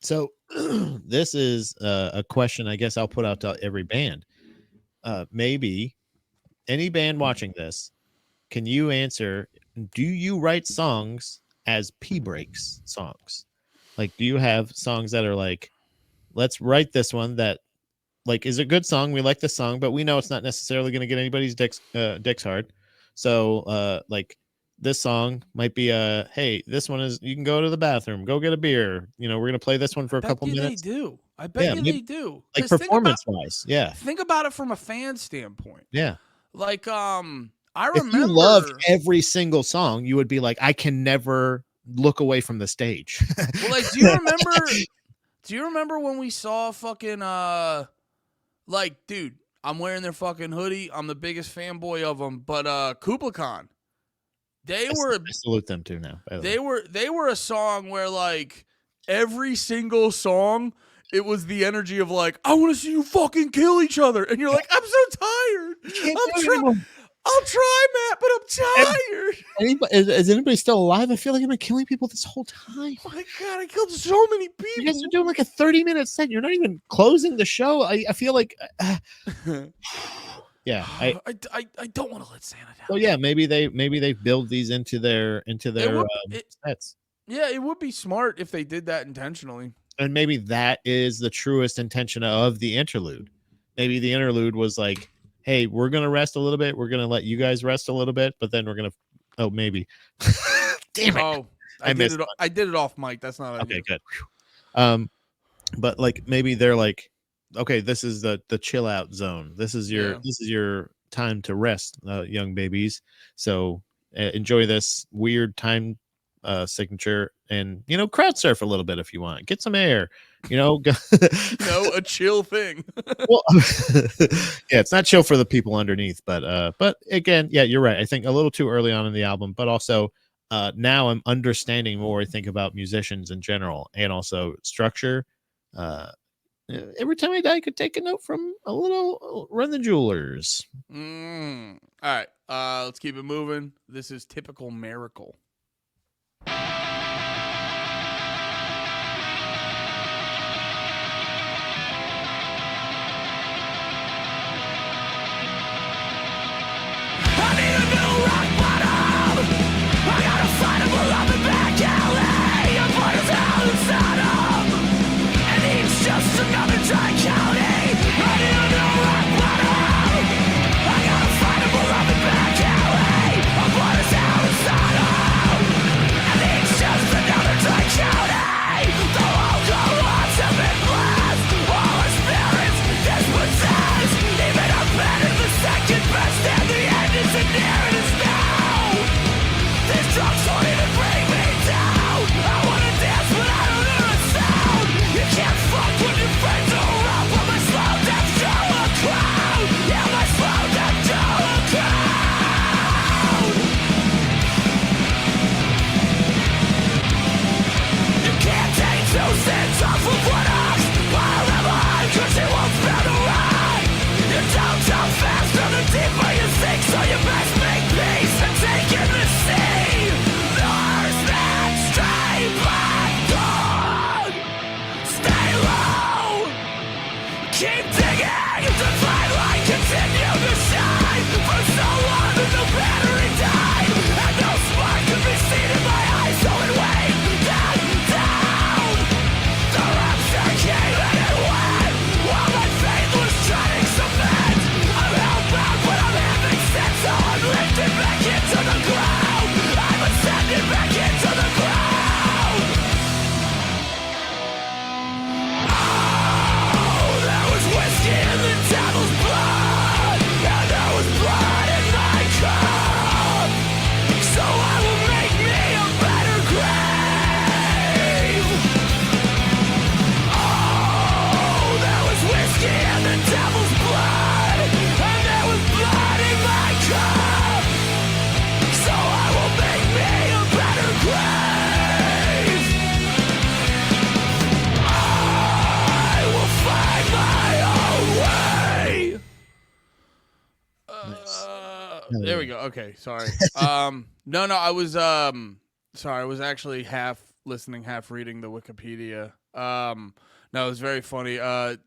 so this is a question I guess I'll put out to every band. Maybe any band watching this, can you answer, do you write songs as pee breaks songs? Like, do you have songs that are like, let's write this one that like is a good song, we like the song, but we know it's not necessarily going to get anybody's dicks hard. So like this song might be hey, this one is, you can go to the bathroom, go get a beer, you know, we're going to play this one for a couple minutes. They do. I bet you they do. Like performance wise. Yeah. Think about it from a fan standpoint. Yeah. Like, I remember, if you loved every single song, you would be like, I can never look away from the stage. Well, like, do you remember when we saw fucking, like, dude, I'm wearing their fucking hoodie. I'm the biggest fanboy of them, but, Kublai Khan, I salute them too now. They were a song where like every single song, it was the energy of like, I want to see you fucking kill each other. And you're like, I'm so tired. I'll try, Matt, but I'm tired. Is anybody still alive? I feel like I've been killing people this whole time. Oh my God, I killed so many people. You guys are doing like a 30-minute set. You're not even closing the show. I feel like... yeah, I don't want to let Santa down. So yeah, maybe they build these into their sets. Yeah, it would be smart if they did that intentionally. And maybe that is the truest intention of the interlude. Maybe the interlude was like, hey, we're gonna rest a little bit. We're gonna let you guys rest a little bit, but then we're gonna. Oh, maybe. Damn it! Oh, I did it off mic. That's not okay. Good. But like maybe they're like, okay, this is the chill out zone. This is your time to rest, young babies. So enjoy this weird time signature, and you know, crowd surf a little bit if you want. Get some air. You know, a chill thing. Well, yeah, it's not chill for the people underneath, but again, yeah, you're right. I think a little too early on in the album, but also now I'm understanding more. I think about musicians in general, and also structure. Every time I die, I could take a note from a little Run the Jewelers. All right, let's keep it moving. This is Typical Miracle. But I'm Okay, sorry. No, I was sorry. I was actually half listening, half reading the Wikipedia. No, it was very funny.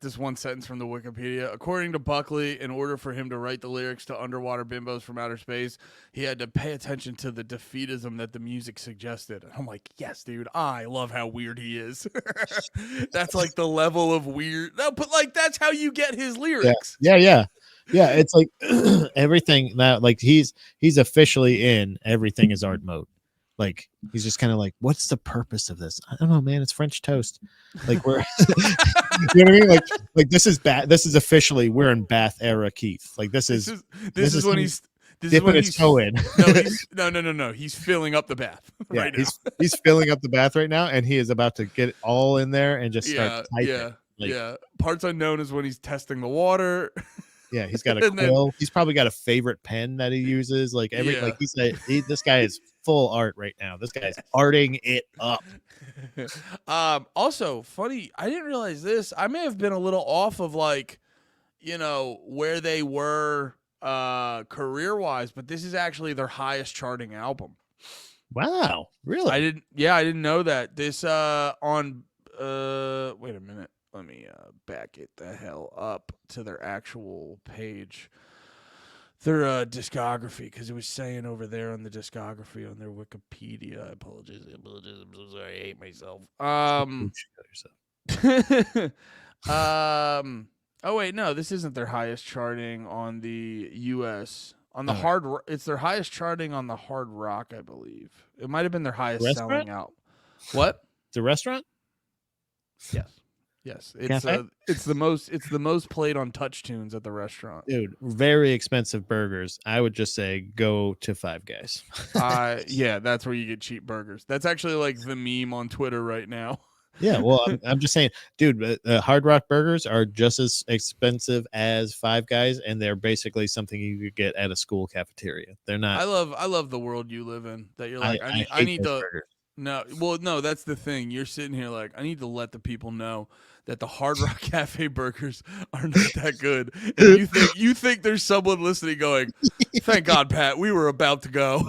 This one sentence from the Wikipedia. According to Buckley, in order for him to write the lyrics to Underwater Bimbos from Outer Space, he had to pay attention to the defeatism that the music suggested. And I'm like, yes, dude, I love how weird he is. That's like the level of weird. No, but like that's how you get his lyrics. Yeah. It's like everything that like he's officially in everything is art mode. Like he's just kind of like, what's the purpose of this? I don't know, man. It's French toast. Like we're, you know what I mean? Like this is This is officially we're in Bath era Keith. Like this is when he's dipping his toe in. No. He's filling up the bath right now. He's filling up the bath right now, and he is about to get it all in there and just start typing. Yeah. Parts unknown is when he's testing the water. Yeah, he's got a quill. He's probably got a favorite pen that he uses. Like this guy is full art right now. This guy's arting it up. Also funny, I didn't realize this. I may have been a little off of like, where they were career wise, but this is actually their highest charting album. Wow, really? I didn't know that. This on wait a minute. Let me back it the hell up to their actual page. Their discography, because it was saying over there on the discography on their Wikipedia. I apologize. I'm so sorry. I hate myself. Oh wait, no, this isn't their highest charting on the U.S. On the it's their highest charting on the hard rock, I believe. It might have been their highest selling out. What? The restaurant? Yes, it's the most played on Touch Tunes at the restaurant. Dude, very expensive burgers. I would just say go to Five Guys. Yeah, that's where you get cheap burgers. That's actually like the meme on Twitter right now. Yeah, well, I'm just saying, dude, Hard Rock burgers are just as expensive as Five Guys, and they're basically something you could get at a school cafeteria. They're not. I love the world you live in. That you're like, I need to. Burgers. No, that's the thing. You're sitting here like, I need to let the people know that the Hard Rock Cafe burgers are not that good. And you think there's someone listening going, thank God, Pat, we were about to go.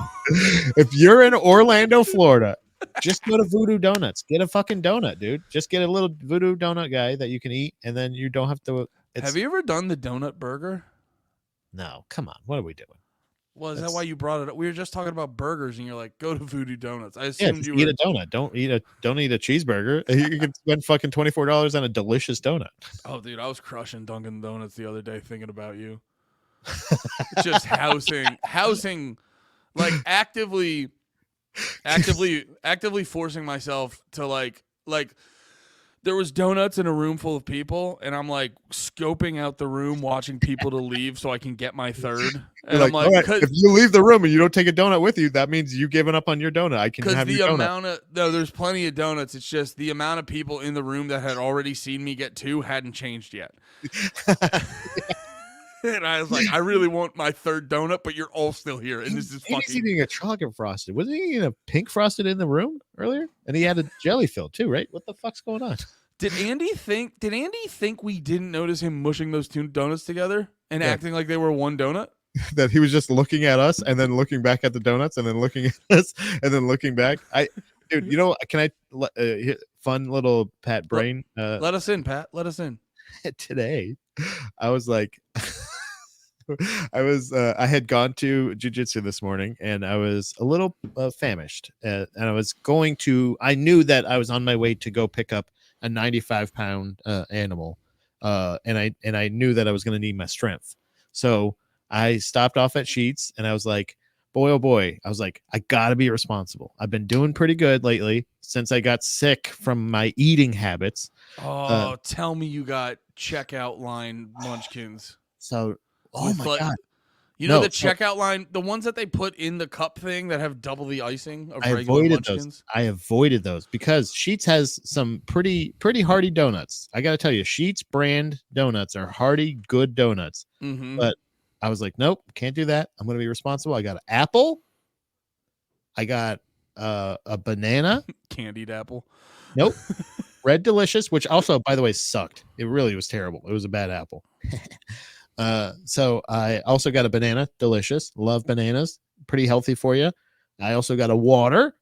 If you're in Orlando, Florida, just go to Voodoo Donuts. Get a fucking donut, dude. Just get a little Voodoo Donut guy that you can eat, and then you don't have to. Have you ever done the donut burger? No, come on. What are we doing? Well, is that why you brought it up? We were just talking about burgers, and you're like, go to Voodoo Donuts. I assumed eat a donut. Don't eat a cheeseburger. You can spend fucking $24 on a delicious donut. Oh, dude, I was crushing Dunkin' Donuts the other day thinking about you. Just housing, like actively forcing myself to like. There was donuts in a room full of people, and I'm like scoping out the room, watching people to leave so I can get my third. And I'm like, right, if you leave the room and you don't take a donut with you, that means you've given up on your donut. I can have your donut. There's plenty of donuts. It's just the amount of people in the room that had already seen me get two hadn't changed yet. And I was like, I really want my third donut, but you're all still here, and this is fucking. He's eating a chocolate frosted. Wasn't he eating a pink frosted in the room earlier? And he had a jelly filled too, right? What the fuck's going on? Did Andy think we didn't notice him mushing those two donuts together and acting like they were one donut? That he was just looking at us and then looking back at the donuts and then looking at us and then looking back. Dude, can I fun little Pat brain? Let us in, Pat. Let us in. Today, I was like. I had gone to jiu-jitsu this morning, and I was a little famished, and I knew that I was on my way to go pick up a 95-pound animal, and I knew that I was going to need my strength. So I stopped off at Sheetz, and I was like, boy, oh boy, I was like, I gotta be responsible. I've been doing pretty good lately since I got sick from my eating habits. Oh, tell me you got checkout line munchkins. So oh my God. The checkout line, the ones that they put in the cup thing that have double the icing of regular munchkins? I avoided those because Sheetz has some pretty hearty donuts. I got to tell you, Sheetz brand donuts are hearty, good donuts. Mm-hmm. But I was like, nope, can't do that. I'm going to be responsible. I got an apple. I got a banana. Candied apple. Nope. Red Delicious, which also, by the way, sucked. It really was terrible. It was a bad apple. So I also got a banana, delicious. Love bananas, pretty healthy for you. I also got a water,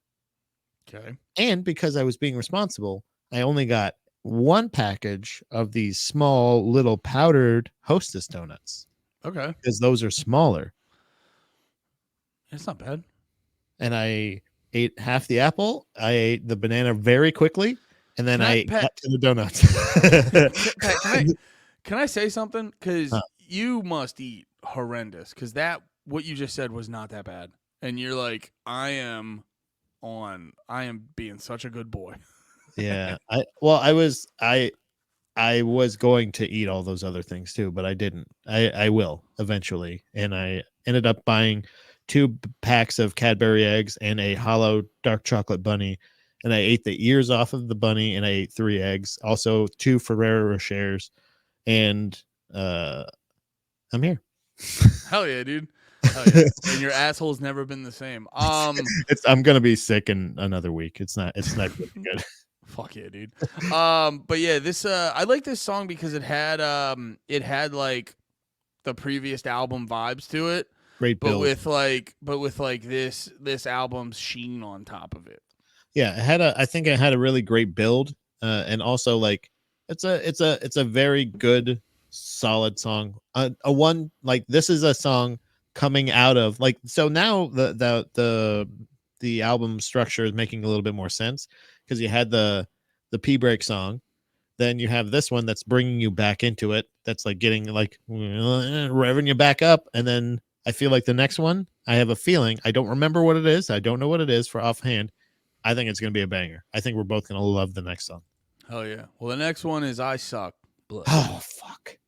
Okay. and because I was being responsible, I only got one package of these small little powdered Hostess donuts Okay. because those are smaller. It's not bad. And I ate half the apple. I ate the banana very quickly, and then I got to the donuts. Pat, can I say something? Because Huh. you must eat horrendous. Because that what you just said was not that bad, and you're like, I am being such a good boy. Yeah. I was going to eat all those other things too, but I didn't. I will eventually. And I ended up buying 2 packs of Cadbury eggs and a hollow dark chocolate bunny. And I ate the ears off of the bunny, and I ate 3 eggs, also 2 Ferrero Rochers, and I'm here. Hell yeah, dude. Hell yeah. And your asshole's never been the same. I'm gonna be sick in another week. It's not good. Fuck yeah, dude. But yeah, this I like this song because it had like the previous album vibes to it, Great but build. with like this album's sheen on top of it. Yeah, I think it had a really great build, and also like it's a very good solid song. A one like this is a song coming out of like, so now the album structure is making a little bit more sense because you had the P break song, then you have this one that's bringing you back into it, that's like getting like revving you back up, and then I feel like the next one, I have a feeling, I don't remember what it is, I don't know what it is for offhand. I think it's going to be a banger. I think we're both going to love the next song. Hell yeah. Well, the next one is I Suck Blood. Oh, fuck.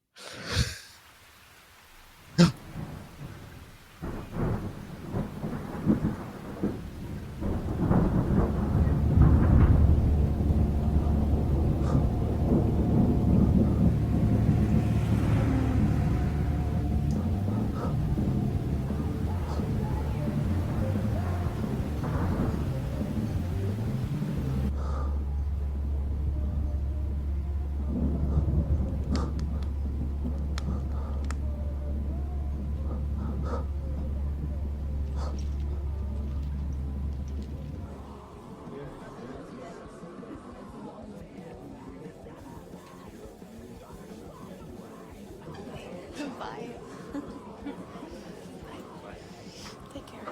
Bye. Take care.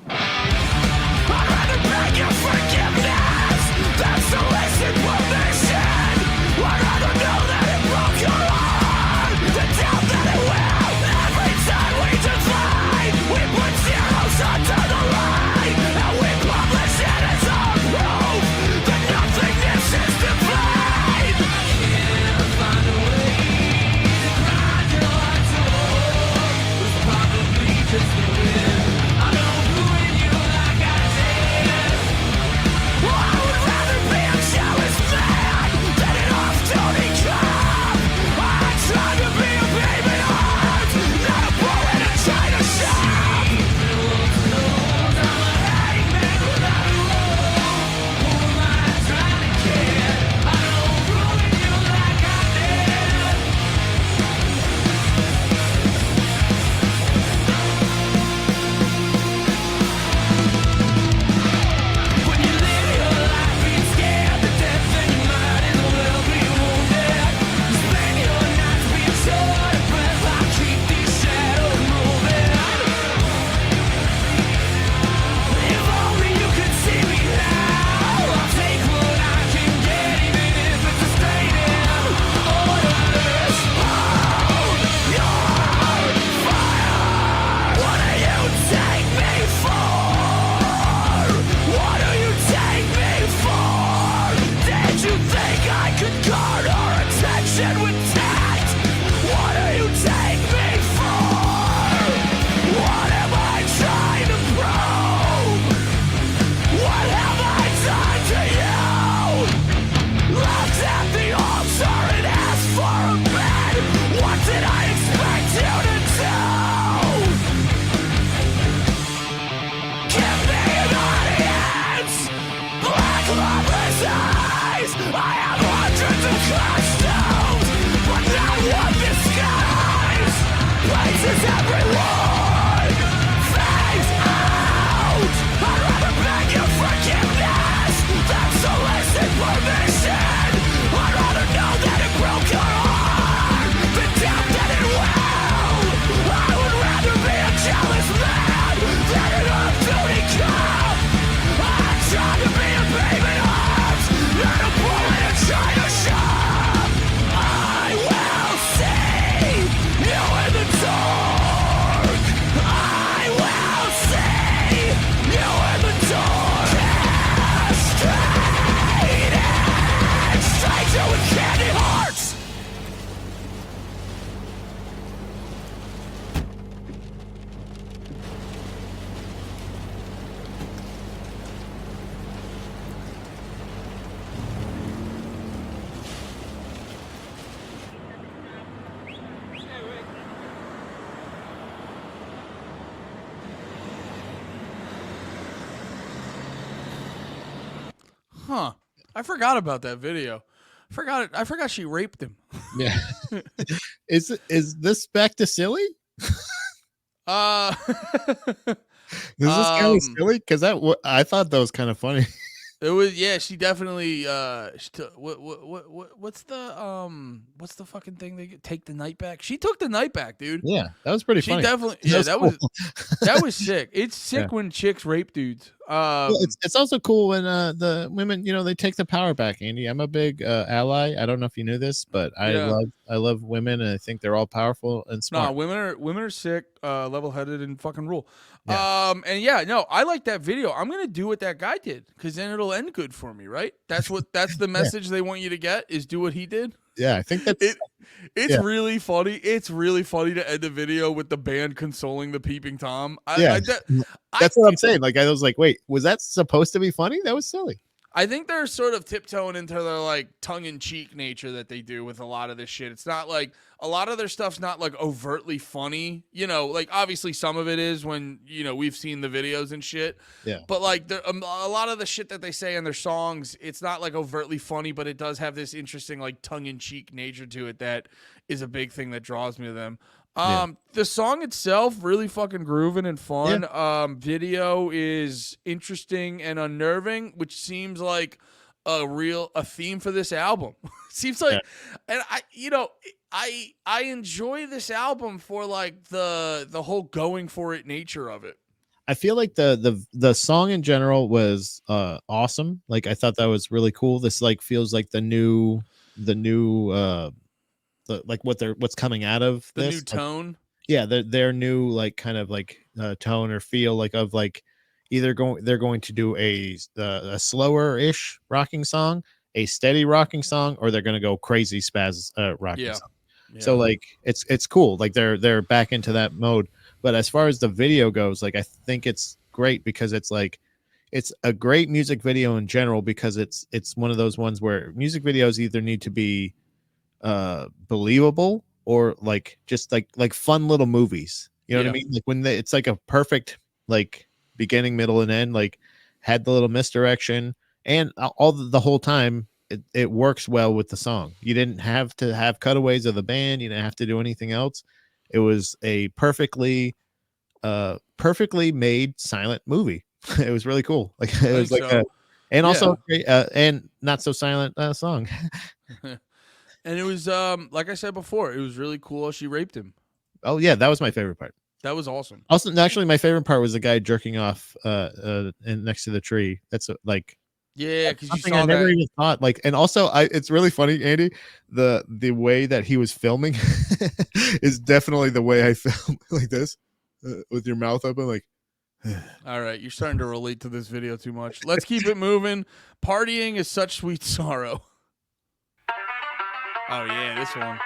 I'd rather beg your forgiveness than solicit permission. I'd rather know that it broke your heart than doubt that it will. Every time we divide, we put zeros under the line, and we publish it as our proof that nothingness is divine. I can't find a way to grind your heart to hope. It's probably just the wind. I don't ruin you like I did. I would rather be a jealous man than an off-duty cop. I tried to be a baby heart, not a bull in a china shop. I'm a hangman without a rope. Who am I trying to kid? I don't ruin you like I did. When you live your life being scared to death, then your mind and the will be wounded. You spend your nights being short of breath. I'll keep these shadows moving. If only you could see me now. I'll take what I can get, even if it's a straight-in orders. Hold your fire. What do you take me for? What do you take me for? Did you think I could garner attention with tact? What do you take me for? What am I trying to prove? What have I done to you? Left at the altar and asked for a bed. What did I expect you to do? Give me an audience. Black lover's eyes. I have hundreds of costumes, but not one this guy. places everyone fades out. I'd rather beg your forgiveness than solicit permission. I'd rather know that it broke your heart than doubt that it will. I would rather be a jealous man than an off-duty cop. I'd rather be a babe in arms than a bull in a china shop. I will see you in the dark. I will see you in the dark. Castrated stranger with candy hearts. Huh. I forgot about that video. I forgot she raped him. Yeah. Is this back to silly? Uh Is this kind Um, of silly? Because I thought that was kind of funny. it was, yeah, she definitely what's the fucking thing they take the night back? She took the night back, dude. Yeah, that was pretty She funny. definitely, That yeah, was that cool. was that was sick. It's sick when chicks rape dudes. Well, it's also cool when the women, they take the power back, Andy. I'm a big ally. I don't know if you knew this, but Yeah. I love women, and I think they're all powerful and Nah, smart. women are sick, level headed, and fucking rule. Yeah. And yeah, no, I like that video. I'm gonna do what that guy did because then it'll end good for me, right? That's the message they want you to get is do what he did. Yeah, I think that's It's Yeah. really funny. It's really funny to end the video with the band consoling the peeping Tom. Yeah. That's what I'm saying. Like I was like, wait, was that supposed to be funny? That was silly. I think they're sort of tiptoeing into their like tongue-in-cheek nature that they do with a lot of this shit. It's not like a lot of their stuff's not like overtly funny. Like obviously some of it is when we've seen the videos and shit. Yeah. But like a lot of the shit that they say in their songs, it's not like overtly funny, but it does have this interesting like tongue-in-cheek nature to it that is a big thing that draws me to them. The song itself really fucking grooving and fun. Video is interesting and unnerving, which seems like a theme for this album. Seems like, and I enjoy this album for like the whole going for it nature of it. I feel like the song in general was awesome. Like I thought that was really cool. This like feels like the new like what's coming out of The this new like, tone. yeah, their new like kind of like tone or feel like of like they're going to do a slower ish rocking song, a steady rocking song, or they're going to go crazy spaz rocking song. Yeah. So like it's cool. Like they're back into that mode. But as far as the video goes, like I think it's great because it's like it's a great music video in general because it's one of those ones where music videos either need to be believable or like just like fun little movies. You know what I mean? Like when it's like a perfect like beginning, middle, and end. Like had the little misdirection and all the whole time. It works well with the song. You didn't have to have cutaways of the band. You didn't have to do anything else. It was a perfectly made silent movie. It was really cool. Like it was like so. and also and not so silent song. And it was like I said before, it was really cool. She raped him. Oh yeah, that was my favorite part. That was awesome. Also, actually, my favorite part was the guy jerking off next to the tree. That's like Yeah, because you something saw I never that. even thought. Like, and also, it's really funny, Andy. The way that he was filming is definitely the way I film, like this, with your mouth open, like. All right, you're starting to relate to this video too much. Let's keep it moving. Partying is such sweet sorrow. Oh yeah, this one.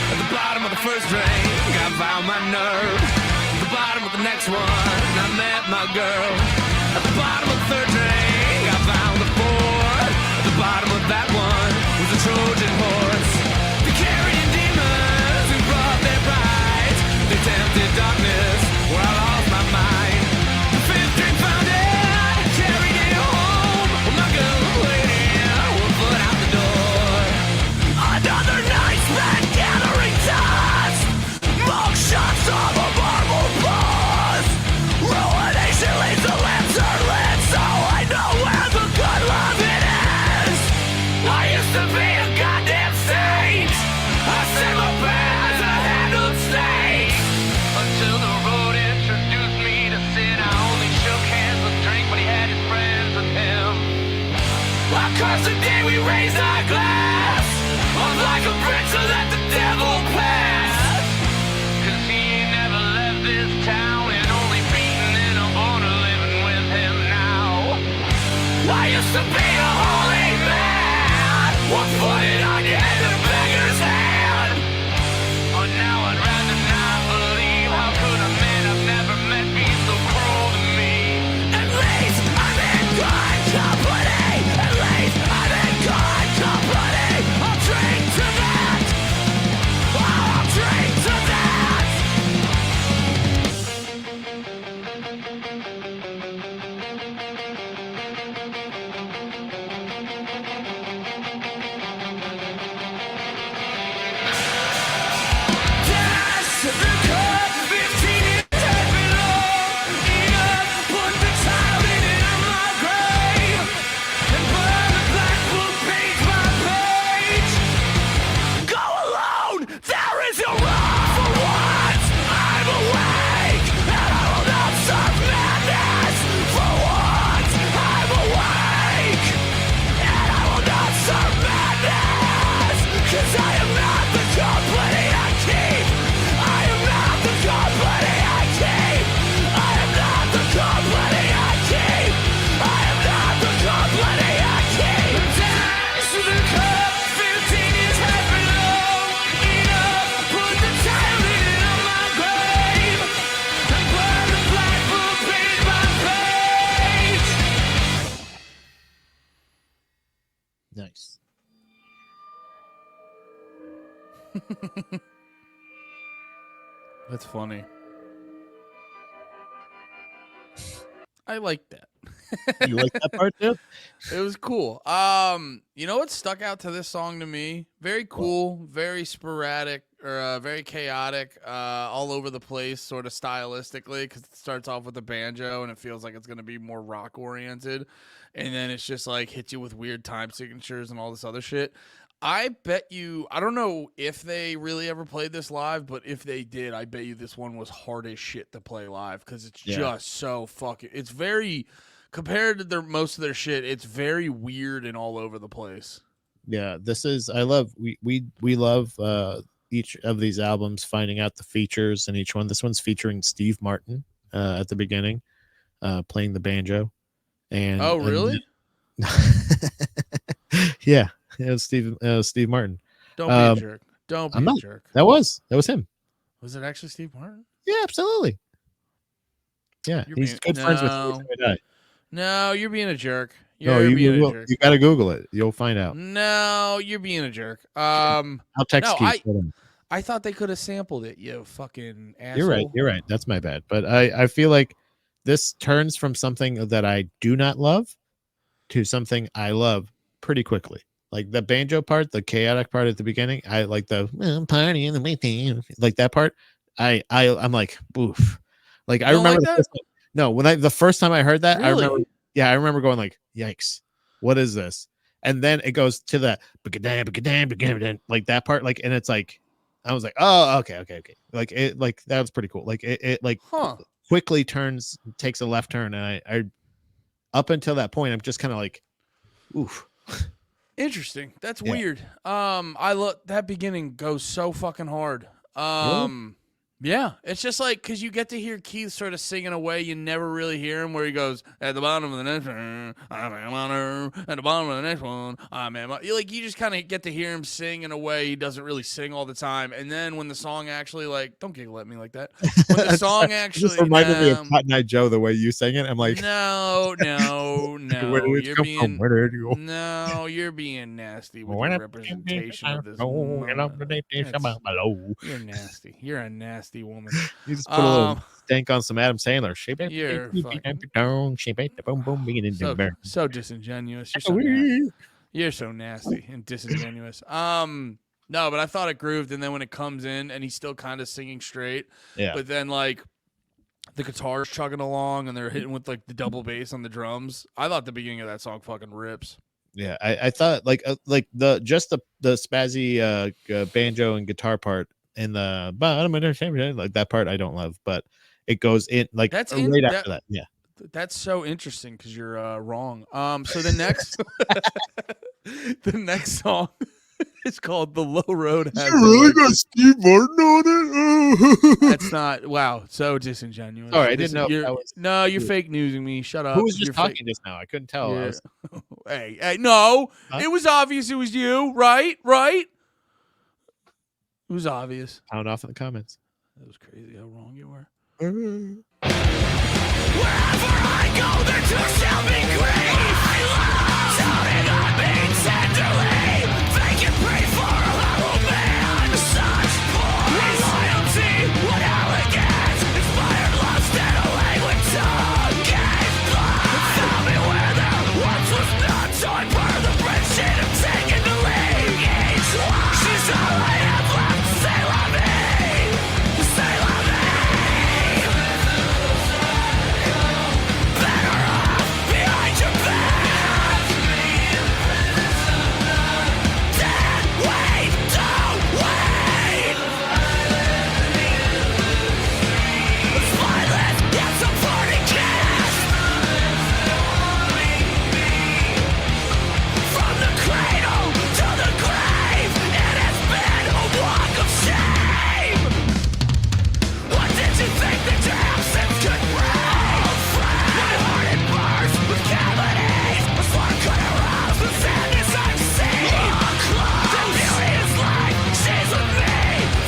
At the bottom of the first drink, I found my nerve. At the bottom of the next one, I met my girl. At the bottom of the third drink, I found the fourth. At the bottom of that one was a Trojan horse. The carrion demons who brought their pride. They tempted darkness where I lost my mind. to be a holy man. One foot in onion and beggar's hand. Oh, now I'd rather not believe. How could a man I've never met be so cruel to me? At least I'm in good company. At least I'm in good company. I'll drink to that. Oh, I'll drink to that. Dash the cup, 15 years had been long enough. Put the child in my grave and burn the black book page by page. Go alone, there is your wrong for once. I'm awake and I will not serve madness. For once, I'm awake and I will not serve madness. 'Cause I am not the company I keep. I am not the company I keep. I am not the company I keep. I am not the company I keep. Dash the cup, 15 years have been long enough. Put the child in my grave and burn the black book page by page. Nice. That's funny. I like that. You like that part too? It was cool. You know what stuck out to this song to me? Very cool, very sporadic, or very chaotic, all over the place, sort of stylistically, because it starts off with a banjo and it feels like it's gonna be more rock oriented, and then it's just like hits you with weird time signatures and all this other shit. I bet you, I don't know if they really ever played this live, but if they did, I bet you this one was hard as shit to play live because it's Yeah. just so fucking. It's very compared to most of their shit. It's very weird and all over the place. Yeah, this is I love we love each of these albums, finding out the features in each one. This one's featuring Steve Martin at the beginning, playing the banjo. And Oh, really? Yeah, it was Steve Martin. Don't be Um, a jerk. Don't be I'm a not. jerk. That was him. Was it actually Steve Martin? Yeah, absolutely. Yeah, You're he's being- good friends with no. Steve Martin. No, you're being a jerk. No, You're you being a Google, jerk. you got to Google it. You'll find out. No, you're being a jerk. I'll text no, Keith. Hold on. I thought they could have sampled it, you fucking asshole. You're right. You're right. That's my bad. But I feel like this turns from something that I do not love to something I love pretty quickly. Like the banjo part, the chaotic part at the beginning. I like the party in the weekend, like that part. I'm like, oof. Like I You don't remember like the that? first time- no, when the first time I heard that, I Really? remember going like, yikes, what is this? And then it goes to the like that part, like, and it's like, I was like, oh, okay. Like it, like that was pretty cool. Like it like Huh. quickly takes a left turn, and I up until that point, I'm just kind of like, oof. Interesting. That's Yeah. weird. I look that beginning goes so fucking hard. Yeah, it's just like because you get to hear Keith sort of singing a way you never really hear him, where he goes at the bottom of the next one, I'm a honor. At the bottom of the next one, I'm a like you just kind of get to hear him sing in a way he doesn't really sing all the time. And then when the song actually don't giggle at me like that. When the song It actually just reminded me of Cotton Eye Joe the way you sang it. I'm like, no, where did it you're come being from? Where did you go? no, you're being nasty with When your I- representation of this. Oh, and I'm woman. the name is That's- about below. You're nasty. You're a nasty woman. You just put a little Um, stank on some Adam Sandler. You're You're so disingenuous. You're so nasty and disingenuous. No, but I thought it grooved, and then when it comes in, and he's still kind of singing straight, Yeah. but then like the guitar's chugging along, and they're hitting with like the double bass on the drums. I thought the beginning of that song fucking rips. Yeah, I thought like the spazzy banjo and guitar part in the bottom of the like that part I don't love, but it goes in like That's right in- after that. Yeah, That's so interesting because you're wrong. So the next, the next song, It's called The Low Road. Has You No really Exit. got Steve Martin on it? That's not wow. So disingenuous. Sorry, I This- didn't know if You're, that was- no, you're fake newsing me. Shut up. Who was just You're talking fake- just now? I couldn't tell. I Yeah. was Hey, no. Huh? It was obvious it was you, right? Right? It was obvious. pound off in the comments. That was crazy how wrong you were. Wherever I go, there too shall be grief. I love shouting on me tenderly. They can pray for a hollow man. Such poor loyalty, what elegance. Inspired lust and a languid tongue. Gave blood. Tell me where there once was none. So I burn the bread shit and taken to leave. Each one, she's all I have left. Say love me. Say love me. Better off behind your back. Then wait, don't wait. It's violent, yet supporting cast. From the cradle to the grave, it has been a walk of shame. What did you think that your absence could bring? My heart it bursts with cavities. A spark could arouse the sadness I've seen. The beauty is like she's with me.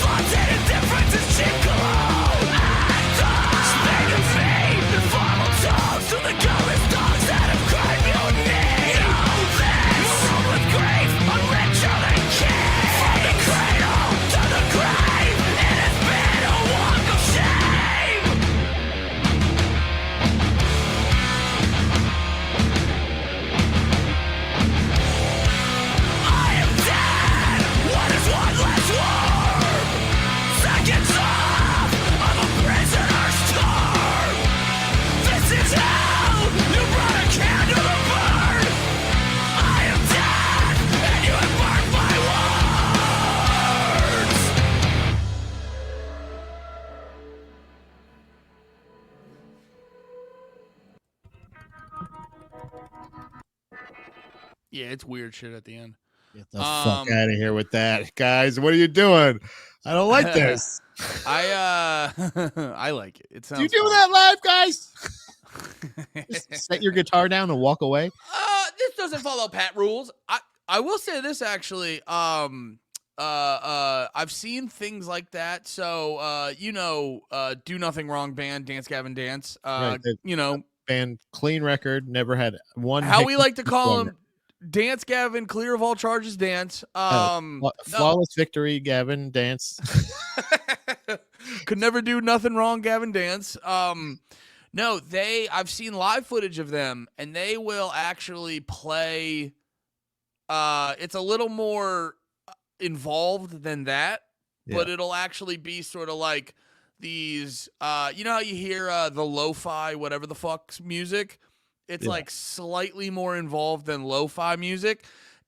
Flaunted indifference is cheap cologne. And speak of me in formal tones to the gutless dogs that have cried mutiny. Know this, ruled with grief, I'm richer than king. From the cradle to the grave, it has been a walk of shame. I am dead. What is one less war? Seconds off of a prisoner's storm. This is hell. You brought a candle to burn. I am dead, and you have marked my words. Yeah, it's weird shit at the end. Get the Um, fuck out of here with that, guys. What are you doing? I don't like this. I like it. It sounds Do you do fun. that live, guys? Just set your guitar down and walk away. This doesn't follow Pat rules. I will say this actually. I've seen things like that. So Do Nothing Wrong band, Dance Gavin Dance. Right, they- You know Band clean record, never had one. how we hiccup like to call whatsoever. him, Dance Gavin, clear of all charges, Dance. Flawless victory, Gavin Dance. Could never do nothing wrong, Gavin Dance. No, I've seen live footage of them, and they will actually play. It's a little more involved than that, but it'll actually be sort of like these. You know how you hear the lo-fi, whatever the fuck's music? It's like slightly more involved than lo-fi music,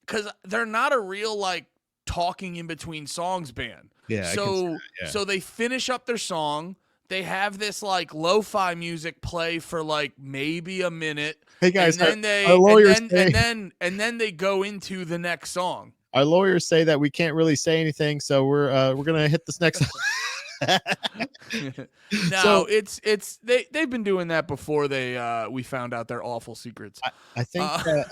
because they're not a real like talking in between songs band. Yeah. I can see So that, yeah. so they finish up their song. They have this like lo-fi music play for like maybe a minute. Hey guys, and then they our lawyers and say, then they go into the next song. our lawyers say that we can't really say anything, so we're gonna hit this next. No, So- they've been doing that before we found out their awful secrets. I think Uh,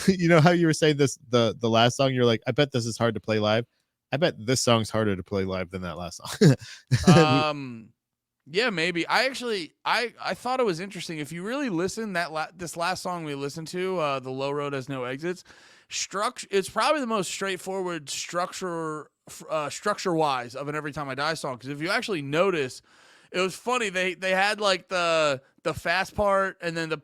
you know how you were saying this the last song. You're like, I bet this is hard to play live. I bet this song's harder to play live than that last song. Yeah, maybe. I thought it was interesting. If you really listen, this last song we listened to, "The Low Road Has No Exits," it's probably the most straightforward structure wise of an Every Time I Die song. Because if you actually notice, it was funny. They had like the fast part and then the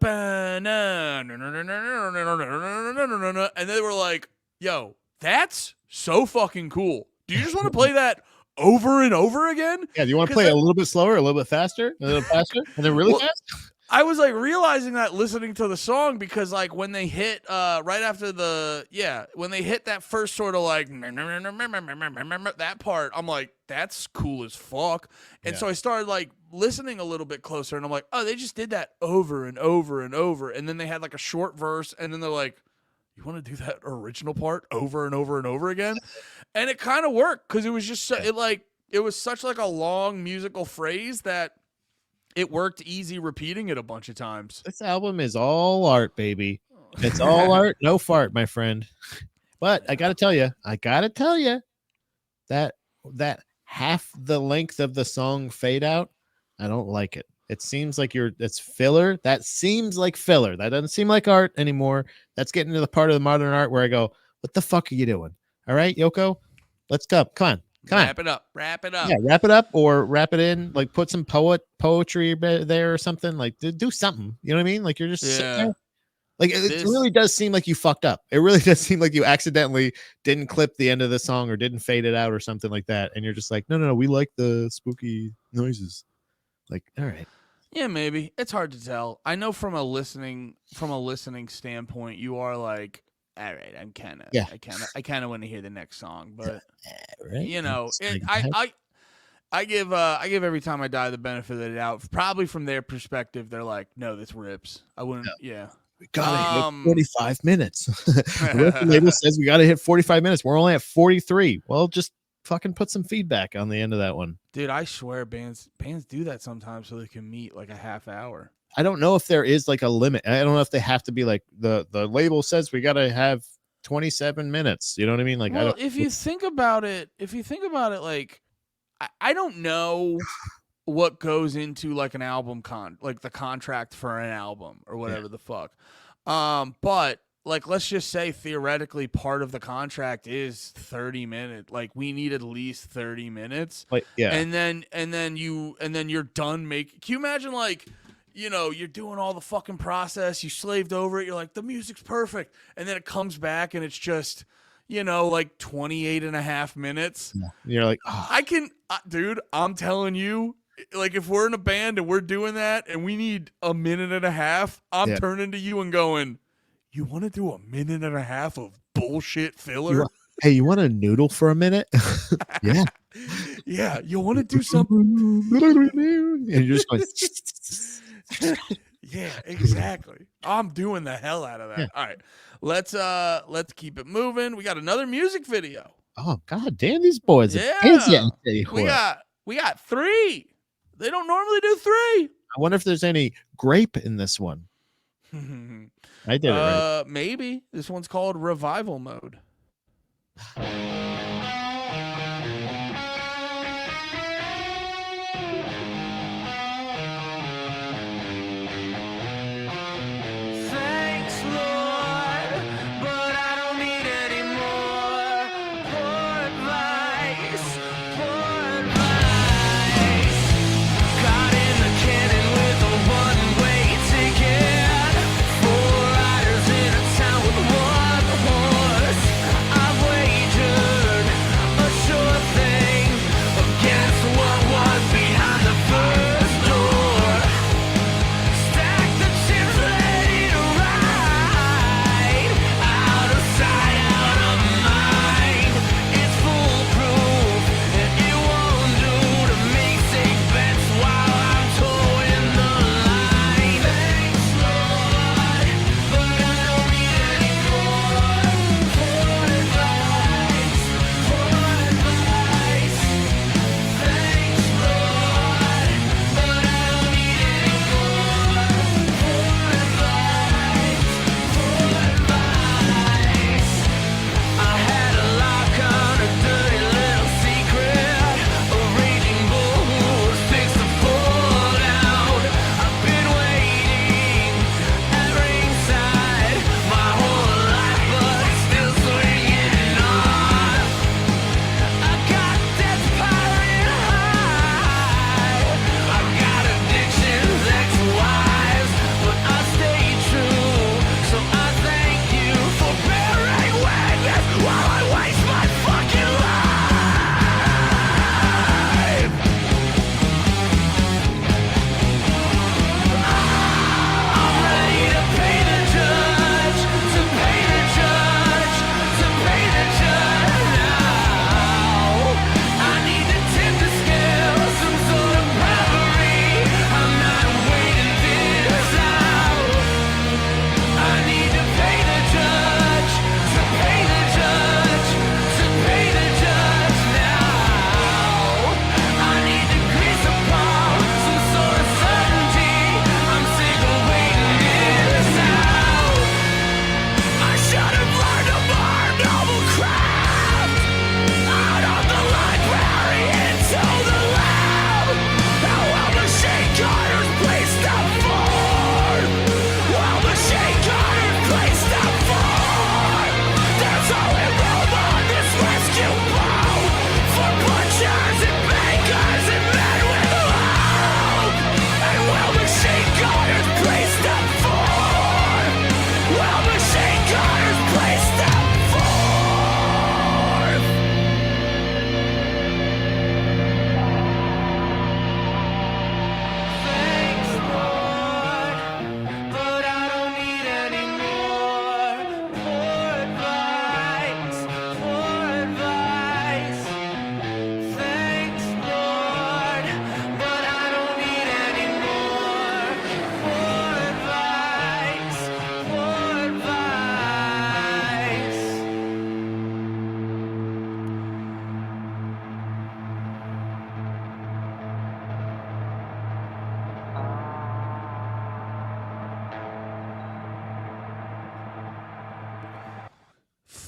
and they were like, "Yo, that's so fucking cool. Do you just want to play that over and over again?" Yeah, do you want to 'Cause play that- a little bit slower, a little bit faster, a little faster, and then really Well, fast? I was like realizing that listening to the song, because like when they hit right after when they hit that first sort of like that part, I'm like, that's cool as fuck. And Yeah. so I started like listening a little bit closer, and I'm like, oh, they just did that over and over and over. And then they had like a short verse, and then they're like, you want to do that original part over and over and over again? And it kind of worked because it was just it was such like a long musical phrase that it worked easy repeating it a bunch of times. This album is all art, baby. It's all art, no fart, my friend. But I gotta tell you, that half the length of the song fade out, I don't like it. It seems like it's filler. That seems like filler. That doesn't seem like art anymore. That's getting to the part of the modern art where I go, what the fuck are you doing? All right, Yoko, let's go. Come on. Wrap it up. Yeah, wrap it up or wrap it in. Like put some poetry there or something. Like do something. You know what I mean? Like you're just sitting there. Like it really does seem like you fucked up. It really does seem like you accidentally didn't clip the end of the song or didn't fade it out or something like that. And you're just like, no, we like the spooky noises. Like, all right. Yeah, maybe. It's hard to tell. I know from a listening standpoint, you are like, all right, I kind of want to hear the next song, but Right. you know, I give Every Time I Die the benefit of the doubt. Probably from their perspective, they're like, no, this rips. I wouldn't. Yeah. We gotta hit 45 minutes. The record label says we gotta hit 45 minutes. We're only at 43. Well, just fucking put some feedback on the end of that one. Dude, I swear bands do that sometimes so they can meet like a half hour. I don't know if there is like a limit. I don't know if they have to be like the label says we gotta have 27 minutes. You know what I mean? Like, well, if you think about it, like I don't know what goes into like an album like the contract for an album or whatever the fuck. But like, let's just say theoretically part of the contract is 30 minutes. Like we need at least 30 minutes. Like, yeah. And then you're done making. Can you imagine like, you know, you're doing all the fucking process, you slaved over it, you're like, the music's perfect. And then it comes back and it's just, you know, like 28 and a half minutes. Yeah. You're like, oh. Dude, I'm telling you, like if we're in a band and we're doing that and we need a minute and a half, I'm turning to you and going, you want to do a minute and a half of bullshit filler? Hey, you want a noodle for a minute? Yeah. Yeah. You want to do something? And you're just going, yeah, exactly. I'm doing the hell out of that. Yeah. All right. Let's keep it moving. We got another music video. oh, god damn, these boys. Yeah. We got 3. They don't normally do 3. I wonder if there's any grape in this one. I did it right. Maybe. This one's called Revival Mode. Thanks, Lord, but I don't need any more. Poor advice, caught in the cannon with a one-way ticket. 4 riders in a town with 1 horse. I've wagered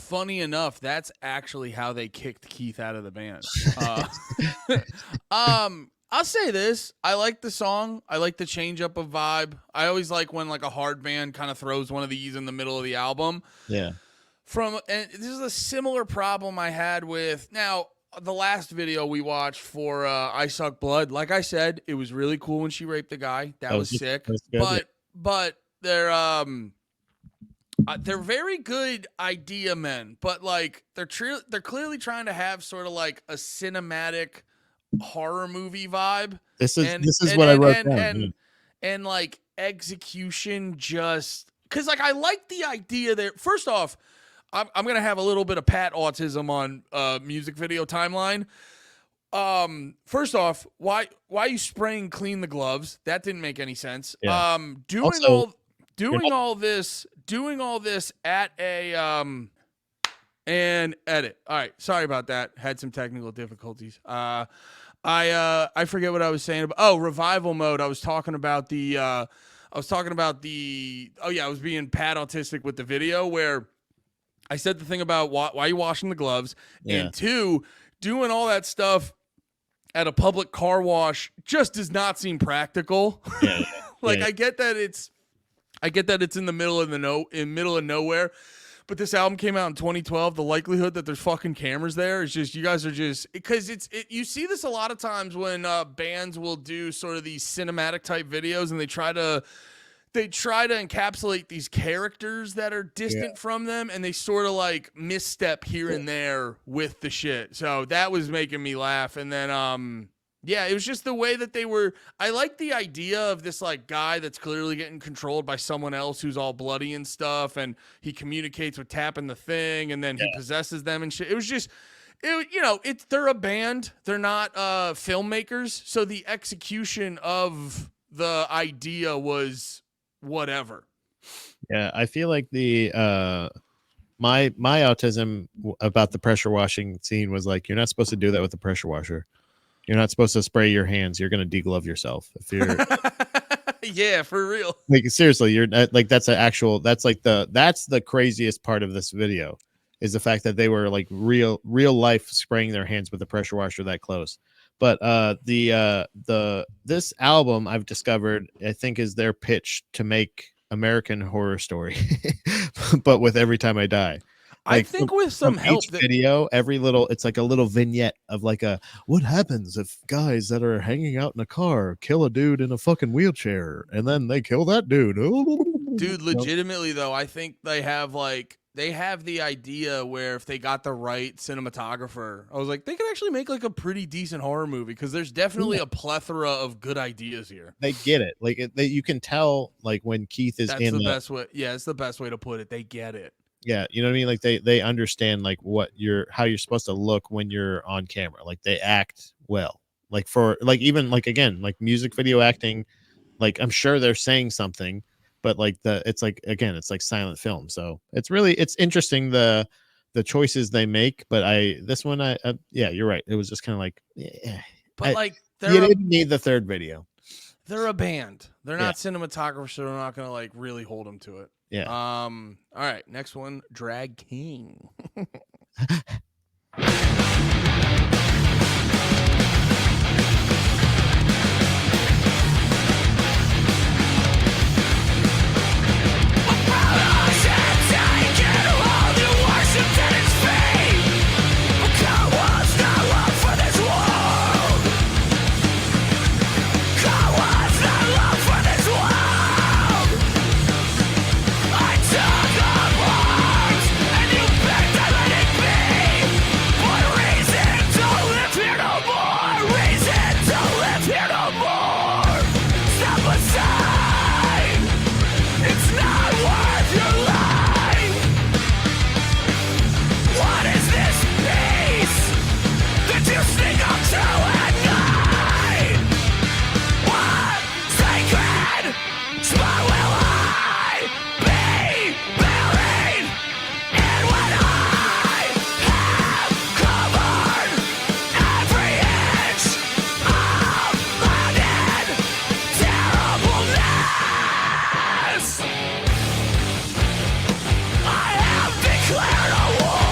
funny enough, that's actually how they kicked Keith out of the band. I'll say this. I like the song. I like the change up of vibe. I always like when like a hard band kind of throws one of these in the middle of the album. Yeah. And this is a similar problem I had with the last video we watched for I Suck Blood. Like I said, it was really cool when she raped the guy. That was sick. That was good, but they're very good idea men, but like they're clearly trying to have sort of like a cinematic horror movie vibe. This is what I wrote down. And like execution just because like I like the idea there. First off, I'm gonna have a little bit of Pat autism on music video timeline. First off, why are you spraying clean the gloves? That didn't make any sense. Yeah. Doing all this at a and edit. All right, sorry about that. Had some technical difficulties. I forget what I was saying about revival mode. I was talking about I was being Pat autistic with the video where I said the thing about why are you washing the gloves, and 2, doing all that stuff at a public car wash just does not seem practical. Yeah. Like I get that it's in the middle of nowhere, but this album came out in 2012. The likelihood that there's fucking cameras there is just, you guys are just, because you see this a lot of times when bands will do sort of these cinematic type videos and they try to encapsulate these characters that are distant from them, and they sort of like misstep here and there with the shit. So that was making me laugh. And then it was just the way that they were. I like the idea of this like guy that's clearly getting controlled by someone else who's all bloody and stuff, and he communicates with tapping the thing, and then he possesses them and shit. It was just, they're a band. They're not filmmakers, so the execution of the idea was whatever. Yeah, I feel like the my autism about the pressure washing scene was like, you're not supposed to do that with the pressure washer. You're not supposed to spray your hands. You're going to deglove yourself if you're yeah, for real. Like seriously, you're like that's the craziest part of this video is the fact that they were like real life spraying their hands with the pressure washer that close. But this album I've discovered, I think, is their pitch to make American Horror Story, but with Every Time I Die. I think with some help, video, it's like a little vignette of like what happens if guys that are hanging out in a car kill a dude in a fucking wheelchair and then they kill that dude. Dude, legitimately though, I think they have the idea where if they got the right cinematographer, I was like, they could actually make like a pretty decent horror movie because there's definitely a plethora of good ideas here. They get it. Like you can tell like when Keith is in the best way. Yeah, it's the best way to put it. They get it. Yeah, you know what I mean? Like they understand like how you're supposed to look when you're on camera. Like they act well. Like for like even like again, like music video acting, like I'm sure they're saying something, but like it's like silent film. So it's interesting the choices they make. But you're right. It was just kind of like But you didn't need the third video. They're a band. They're not cinematographers, so they're not gonna like really hold them to it. Yeah. All right. Next one, Drag King. I have declared a war.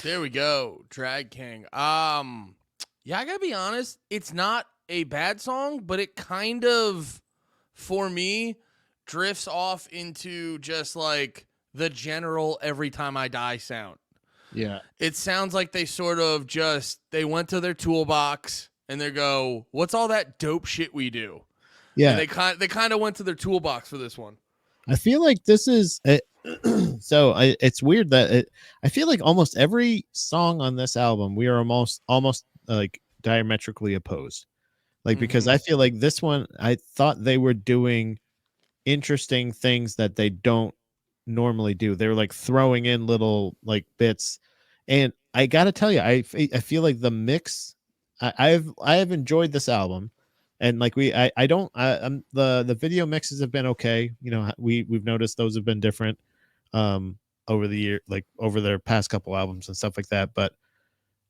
There we go. Drag King. Yeah, I gotta be honest. It's not a bad song, but it kind of, for me, drifts off into just like the general Every Time I Die sound. Yeah. It sounds like they sort of they went to their toolbox and they go, what's all that dope shit we do? Yeah. And they kind of went to their toolbox for this one. I feel like this is it's weird that I feel like almost every song on this album we are almost like diametrically opposed. Like because I feel like this one I thought they were doing interesting things that they don't normally do. They were like throwing in little like bits, and I got to tell you, I feel like the mix. I have enjoyed this album. And like the video mixes have been okay. You know, we've noticed those have been different over the year, like over their past couple albums and stuff like that. But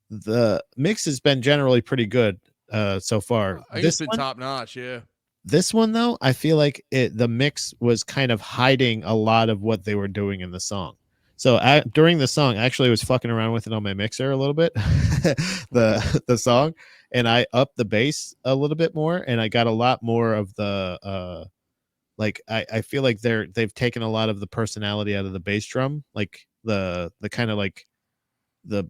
the mix has been generally pretty good so far. I think it's been top notch, yeah. This one though, I feel like the mix was kind of hiding a lot of what they were doing in the song. So during the song, I actually was fucking around with it on my mixer a little bit, the song, and I upped the bass a little bit more, and I got a lot more of the like I feel like they've taken a lot of the personality out of the bass drum, like the kind of like the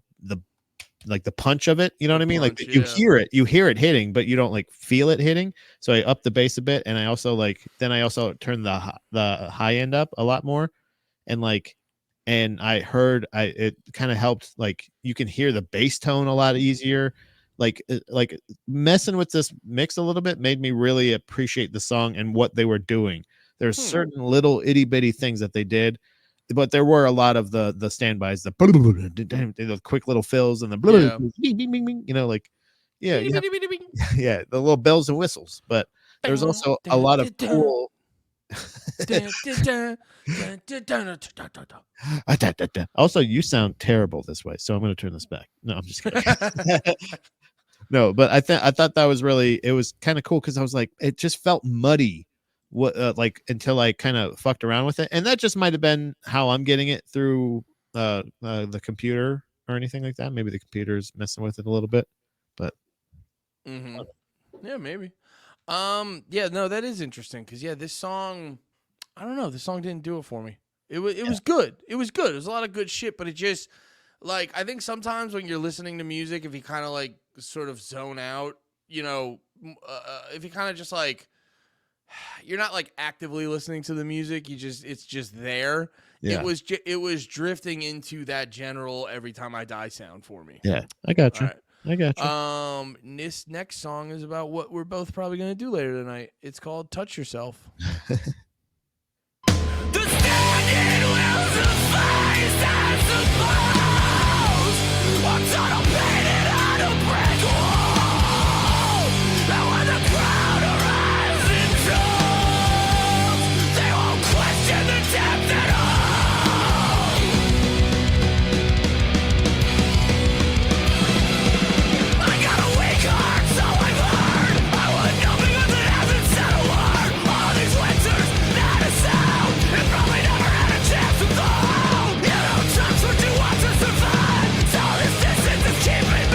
like the punch of it, you know what I mean? Punch, like you hear it hitting, but you don't like feel it hitting. So I upped the bass a bit, and I also turned the high end up a lot more, and like. And I heard it kind of helped, like you can hear the bass tone a lot easier. Like messing with this mix a little bit made me really appreciate the song and what they were doing. There's certain little itty bitty things that they did, but there were a lot of the standbys, the quick little fills and the you know, like yeah, yeah, the little bells and whistles. But there's also a lot of cool. Also, you sound terrible this way, so I'm going to turn this back. No, I'm just kidding. No, but I thought that was it was kind of cool because I was like, it just felt muddy, like until I kind of fucked around with it, and that just might have been how I'm getting it through the computer or anything like that. Maybe the computer's messing with it a little bit, but yeah, maybe. Yeah, no, that is interesting because this song, I don't know, this song didn't do it for me. It was good. It was good. It was a lot of good shit, but it just like I think sometimes when you're listening to music, if you kind of like sort of zone out, you know, if you kind of just like you're not like actively listening to the music, it's just there. Yeah. It was drifting into that general Every Time I Die sound for me. Yeah, I got you. Right. I got you. This next song is about what we're both probably gonna do later tonight. It's called "Touch Yourself." The standing will suffice, I suppose. I'm tunnel painted on a brick wall, and when the crowd arrives in droves, they won't question the depth at all. I got a weak heart, so I've heard. I would know because it hasn't said a word. All these winters, not a sound. It probably never had a chance to fall. You don't trust what you want to survive. So this distance is keeping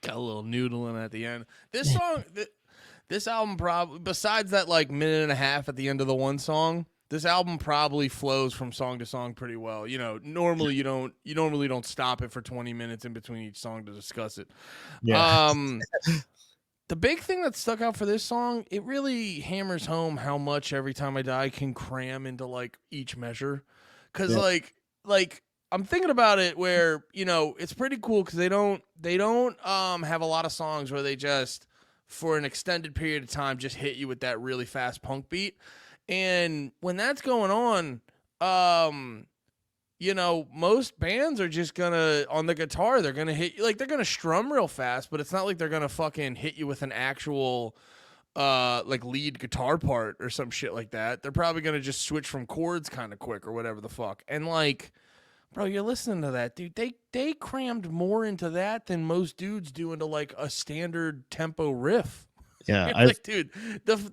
Got a little noodling at the end. This song, this album probably, besides that like minute and a half at the end of the one song, this album probably flows from song to song pretty well. You know, normally you normally don't stop it for 20 minutes in between each song to discuss it. Yeah. The big thing that stuck out for this song, it really hammers home how much Every Time I Die can cram into like each measure. Cause like I'm thinking about it where, you know, it's pretty cool because they don't have a lot of songs where they just for an extended period of time just hit you with that really fast punk beat. And when that's going on, you know, most bands are just gonna on the guitar, they're gonna hit you like they're gonna strum real fast, but it's not like they're gonna fucking hit you with an actual like lead guitar part or some shit like that. They're probably gonna just switch from chords kind of quick or whatever the fuck. And like, bro, you're listening to that, dude. They crammed more into that than most dudes do into like a standard tempo riff. Yeah, like, dude,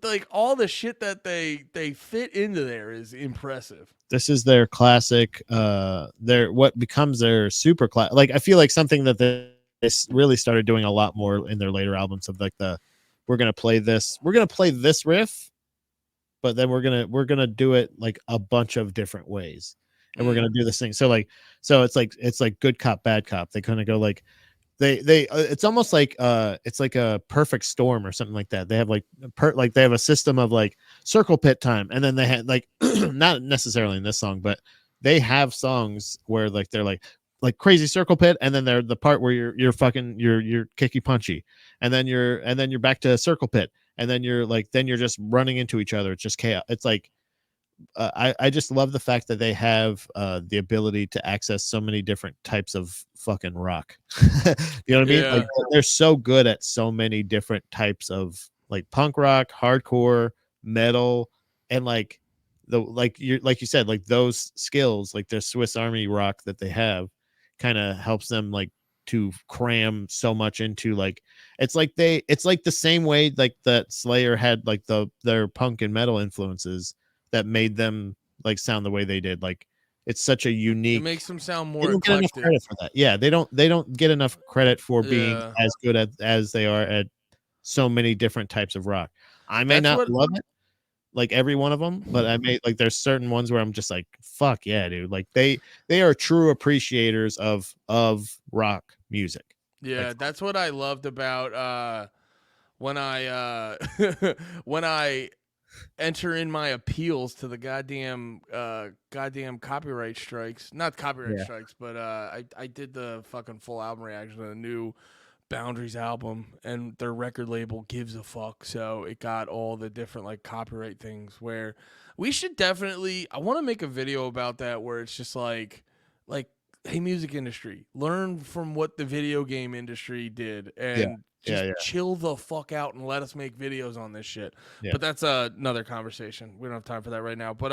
like all the shit that they fit into there is impressive. this is their classic. Their what becomes their super class. Like I feel like something that they really started doing a lot more in their later albums of like we're gonna play this riff, but then we're gonna do it like a bunch of different ways, and we're gonna do this thing. So it's like good cop bad cop. They kind of go like. They it's almost like it's like a perfect storm or something like that. They have like they have a system of like circle pit time, and then they had like not necessarily in this song, but they have songs where like they're like crazy circle pit, and then they're the part where you're kicky punchy, and then you're back to circle pit, and then you're just running into each other. It's just chaos. It's like I just love the fact that they have the ability to access so many different types of fucking rock. You know what I mean? Yeah. Like they're so good at so many different types of like punk rock, hardcore, metal, and like you said, like those skills, like their Swiss Army rock that they have, kind of helps them like to cram so much into like it's like the same way like that Slayer had like their punk and metal influences that made them like sound the way they did. Like it's such a unique. It makes them sound They more don't get enough eclectic. credit for that. Yeah, they don't get enough credit for being Yeah. as good as they are at so many different types of rock. I may That's not what- love it, like every one of them, but I may like there's certain ones where I'm just like, fuck yeah, dude. Like they are true appreciators of rock music. Yeah, Like- that's what I loved about when I when I enter in my appeals to the goddamn copyright strikes. Not copyright strikes, but I did the fucking full album reaction to the new Boundaries album, and their record label gives a fuck, so it got all the different like copyright things where we should definitely I want to make a video about that where it's just like hey, music industry, learn from what the video game industry did and just chill the fuck out and let us make videos on this shit. Yeah. But that's another conversation. We don't have time for that right now. But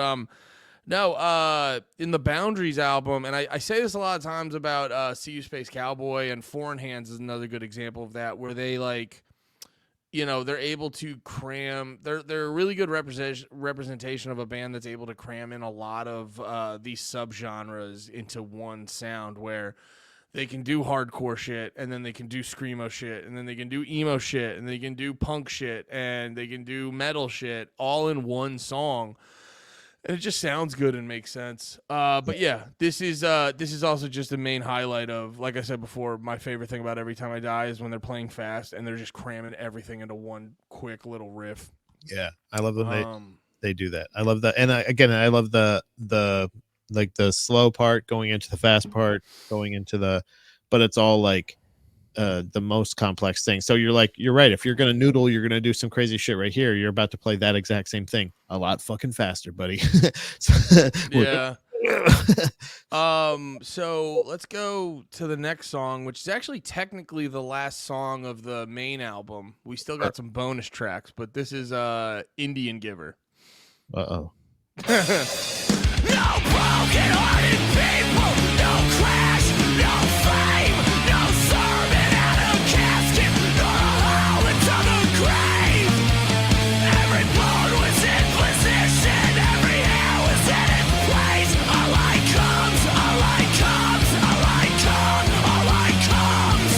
no, in the Boundaries album, and I say this a lot of times about See You Space Cowboy, and Foreign Hands is another good example of that, where they like, you know, they're able to cram. They're a really good representation of a band that's able to cram in a lot of these subgenres into one sound, where they can do hardcore shit, and then they can do screamo shit, and then they can do emo shit, and they can do punk shit, and they can do metal shit, all in one song. And it just sounds good and makes sense. But yeah, this is also just the main highlight of, like I said before, my favorite thing about Every Time I Die is when they're playing fast and they're just cramming everything into one quick little riff. Yeah, I love when they do that. I love that, and I love the like the slow part going into the fast part going into the, but it's all like the most complex thing. So you're right. If you're gonna noodle, you're gonna do some crazy shit right here. You're about to play that exact same thing a lot fucking faster, buddy. Yeah. So let's go to the next song, which is actually technically the last song of the main album. We still got some bonus tracks, but this is Indian Giver. Uh-oh. No broken-hearted people, no crash, no fame, no sermon out of casket, nor a hole into the grave. Every bone was in position, every hair was in its place. A light comes, a light comes, a light comes, a light comes.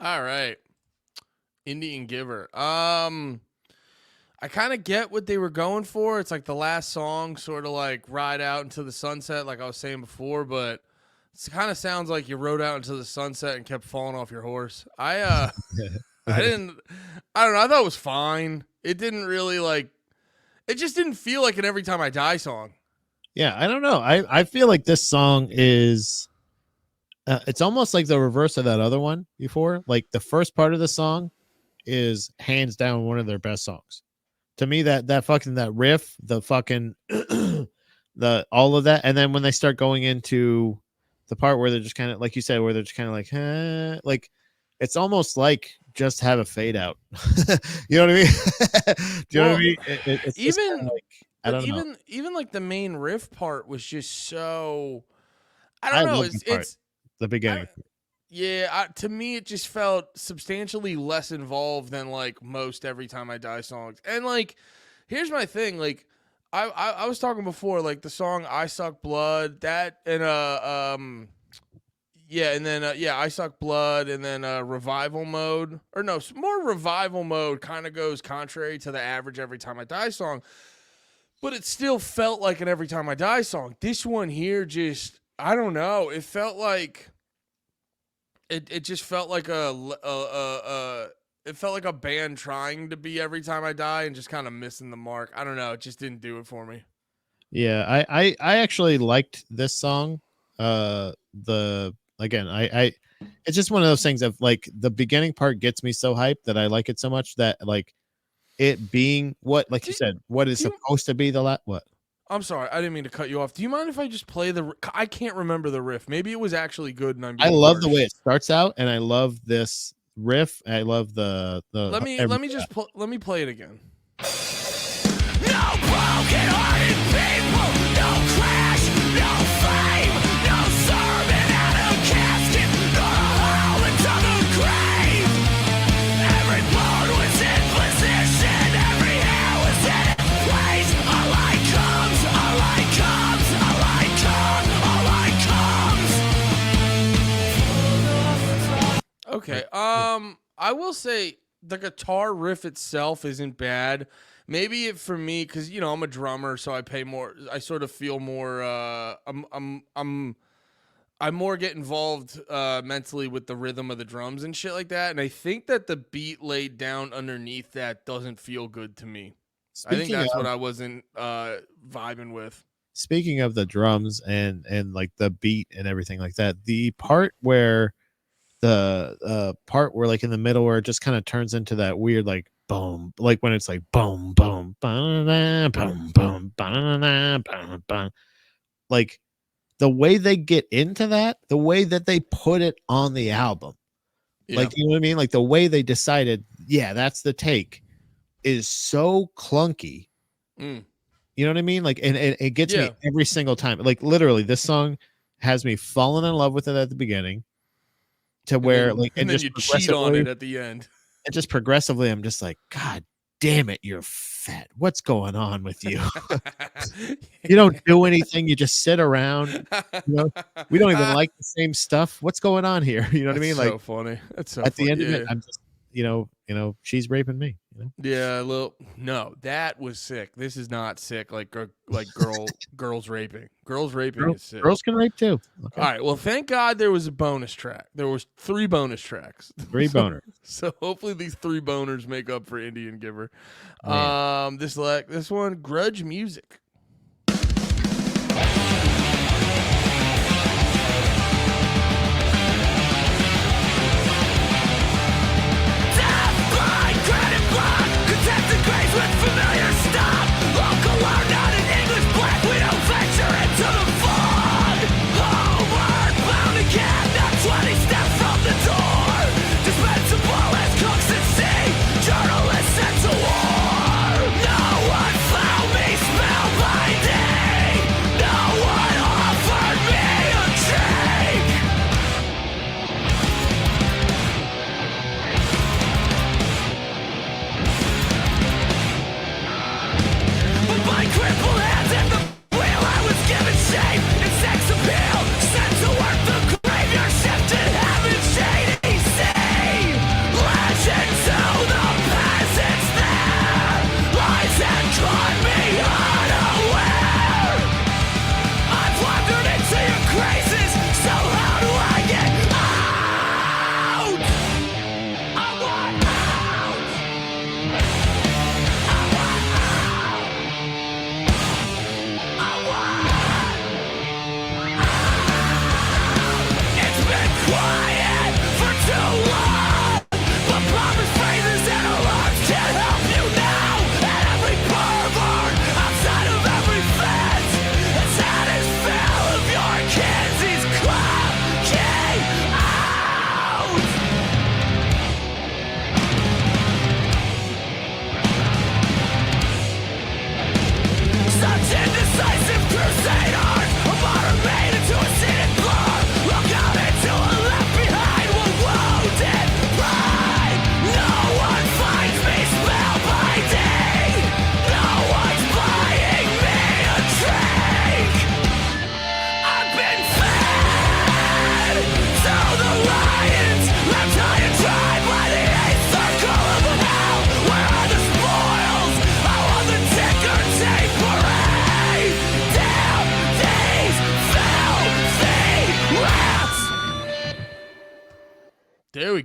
All right. Indian Giver. I kind of get what they were going for. It's like the last song, sort of like Ride Out into the Sunset, like I was saying before, but it kind of sounds like you rode out into the sunset and kept falling off your horse. I don't know. I thought it was fine. It didn't really it just didn't feel like an Every Time I Die song. Yeah, I don't know. I feel like this song is it's almost like the reverse of that other one before. Like the first part of the song is hands down one of their best songs. To me, that fucking that riff, the fucking the all of that, and then when they start going into the part where they're just kind of like you said, where they're just kind of like it's almost like just have a fade out. You know what I mean? Do you know what I mean? It's just even kinda like, I don't know. even like the main riff part was just so I I don't know. love the part. It's The beginning. to me it just felt substantially less involved than like most Every Time I Die songs. And like, here's my thing. Like, I was talking before, like the song I Suck Blood, that and I Suck Blood, and then Revival Mode, or no, more Revival Mode kind of goes contrary to the average Every Time I Die song, but it still felt like an Every Time I Die song. This one here just, I don't know, it felt like it just felt like it felt like a band trying to be Every Time I Die and just kind of missing the mark. I don't know, it just didn't do it for me. Yeah, I actually liked this song. It's just one of those things of like the beginning part gets me so hyped that I like it so much that like it being what, like you said, what is supposed to be the what? I'm sorry, I didn't mean to cut you off. Do you mind if I just play I can't remember the riff. Maybe it was actually good and I love the way it starts out, and I love this riff. I love the Let me play it again. No broken-hearted people, no crash, no fame, no sermon out of casket, nor a hole into the grave. Every bone was in position, every hair was in its place. A light comes, a light comes, a light comes, a light comes. Okay. I will say the guitar riff itself isn't bad. Maybe it for me, because I'm a drummer, so I sort of feel more. I more get involved mentally with the rhythm of the drums and shit like that, and I think that the beat laid down underneath that doesn't feel good to me. I think that's what I wasn't vibing with. Speaking of the drums and like the beat and everything like that, the part where like in the middle where it just kind of turns into that weird like boom, like when it's like boom boom boom boom boom boom boom, like the way they get into that, the way that they put it on the album, like, you know what I mean, like the way they decided, yeah, that's the take, is so clunky. You know what I mean? Like, and it gets me every single time. Like literally, this song has me falling in love with it at the beginning, to where and then you cheat on it at the end. And just progressively, I'm just like, God damn it, you're fat. What's going on with you? You don't do anything. You just sit around. We don't even like the same stuff. What's going on here? You know what I mean? So like, funny. That's so at funny. the end of it, I'm just, she's raping me. Yeah, no, that was sick. This is not sick. Like girls raping. Girls raping is sick. Girls can rape too. Okay. All right. Well, thank God there was a bonus track. There was 3 bonus tracks. 3 boners. So hopefully these 3 boners make up for Indian Giver. Man. This one, Grudge Music. With familiar stuff, local are not in English black. We don't venture into the fog. Homeward bound again, not 20 steps from the door. Dispensable as cooks at sea, journalists sent to war. No one found me spellbinding. No one offered me a drink. My crippled hands and the wheel, I was given shape and sex appeal. Sent to work the graveyard shift in heaven's shady sea.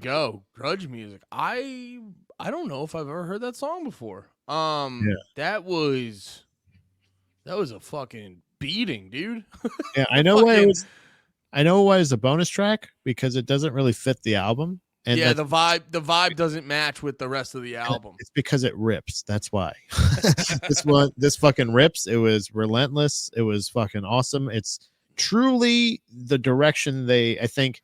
go. Grudge Music. I don't know if I've ever heard that song before. That was a fucking beating, dude. Yeah, I know why it Fucking- was. I know why it's a bonus track because it doesn't really fit the album, and yeah, that's- the vibe doesn't match with the rest of the album. It's because it rips. That's why. This fucking rips. It was relentless. It was fucking awesome. It's truly the direction I think.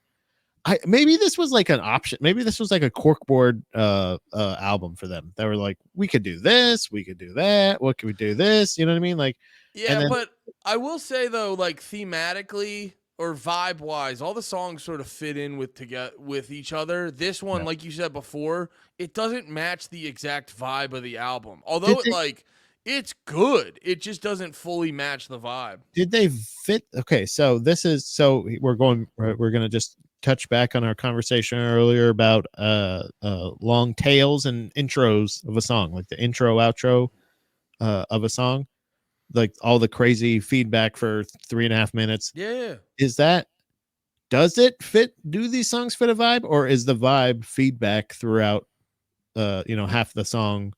Maybe this was like an option. Maybe this was like a corkboard album for them. They were like, we could do this, we could do that. What could we do this? You know what I mean? Like, Yeah, then- but I will say though, like thematically or vibe wise, all the songs sort of fit in with each other. This one, like you said before, it doesn't match the exact vibe of the album. Although it's good, it just doesn't fully match the vibe. did they fit? Okay, so we're gonna just touch back on our conversation earlier about long tails and intros of a song, like the intro outro of a song, like all the crazy feedback for 3.5 minutes. Yeah. Does it fit? Do these songs fit a vibe, or is the vibe feedback throughout half the song?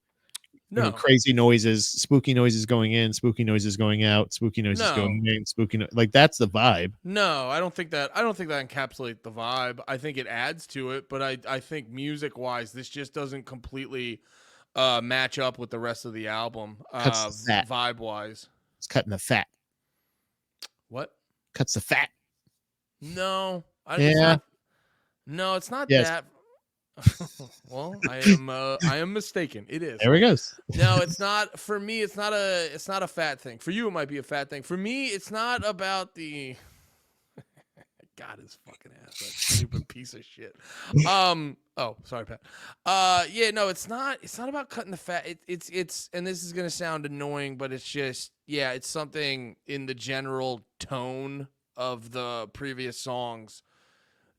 No. Crazy noises, spooky noises going in, spooky noises going out, spooky noises No. going in, like that's the vibe. No, I don't think that encapsulates the vibe. I think it adds to it, but I think music wise, this just doesn't completely match up with the rest of the album. Cuts the fat. Vibe wise. It's cutting the fat. What? Cuts the fat. No. Yeah. It's not Yes. that. Well, I am mistaken. It is. There we go. No, it's not. For me, it's not a fat thing. For you, it might be a fat thing. For me, it's not about the. God, his fucking ass, that stupid piece of shit. Oh, sorry, Pat. Yeah, no, it's not. It's not about cutting the fat. It's, and this is gonna sound annoying, but it's just, yeah, it's something in the general tone of the previous songs.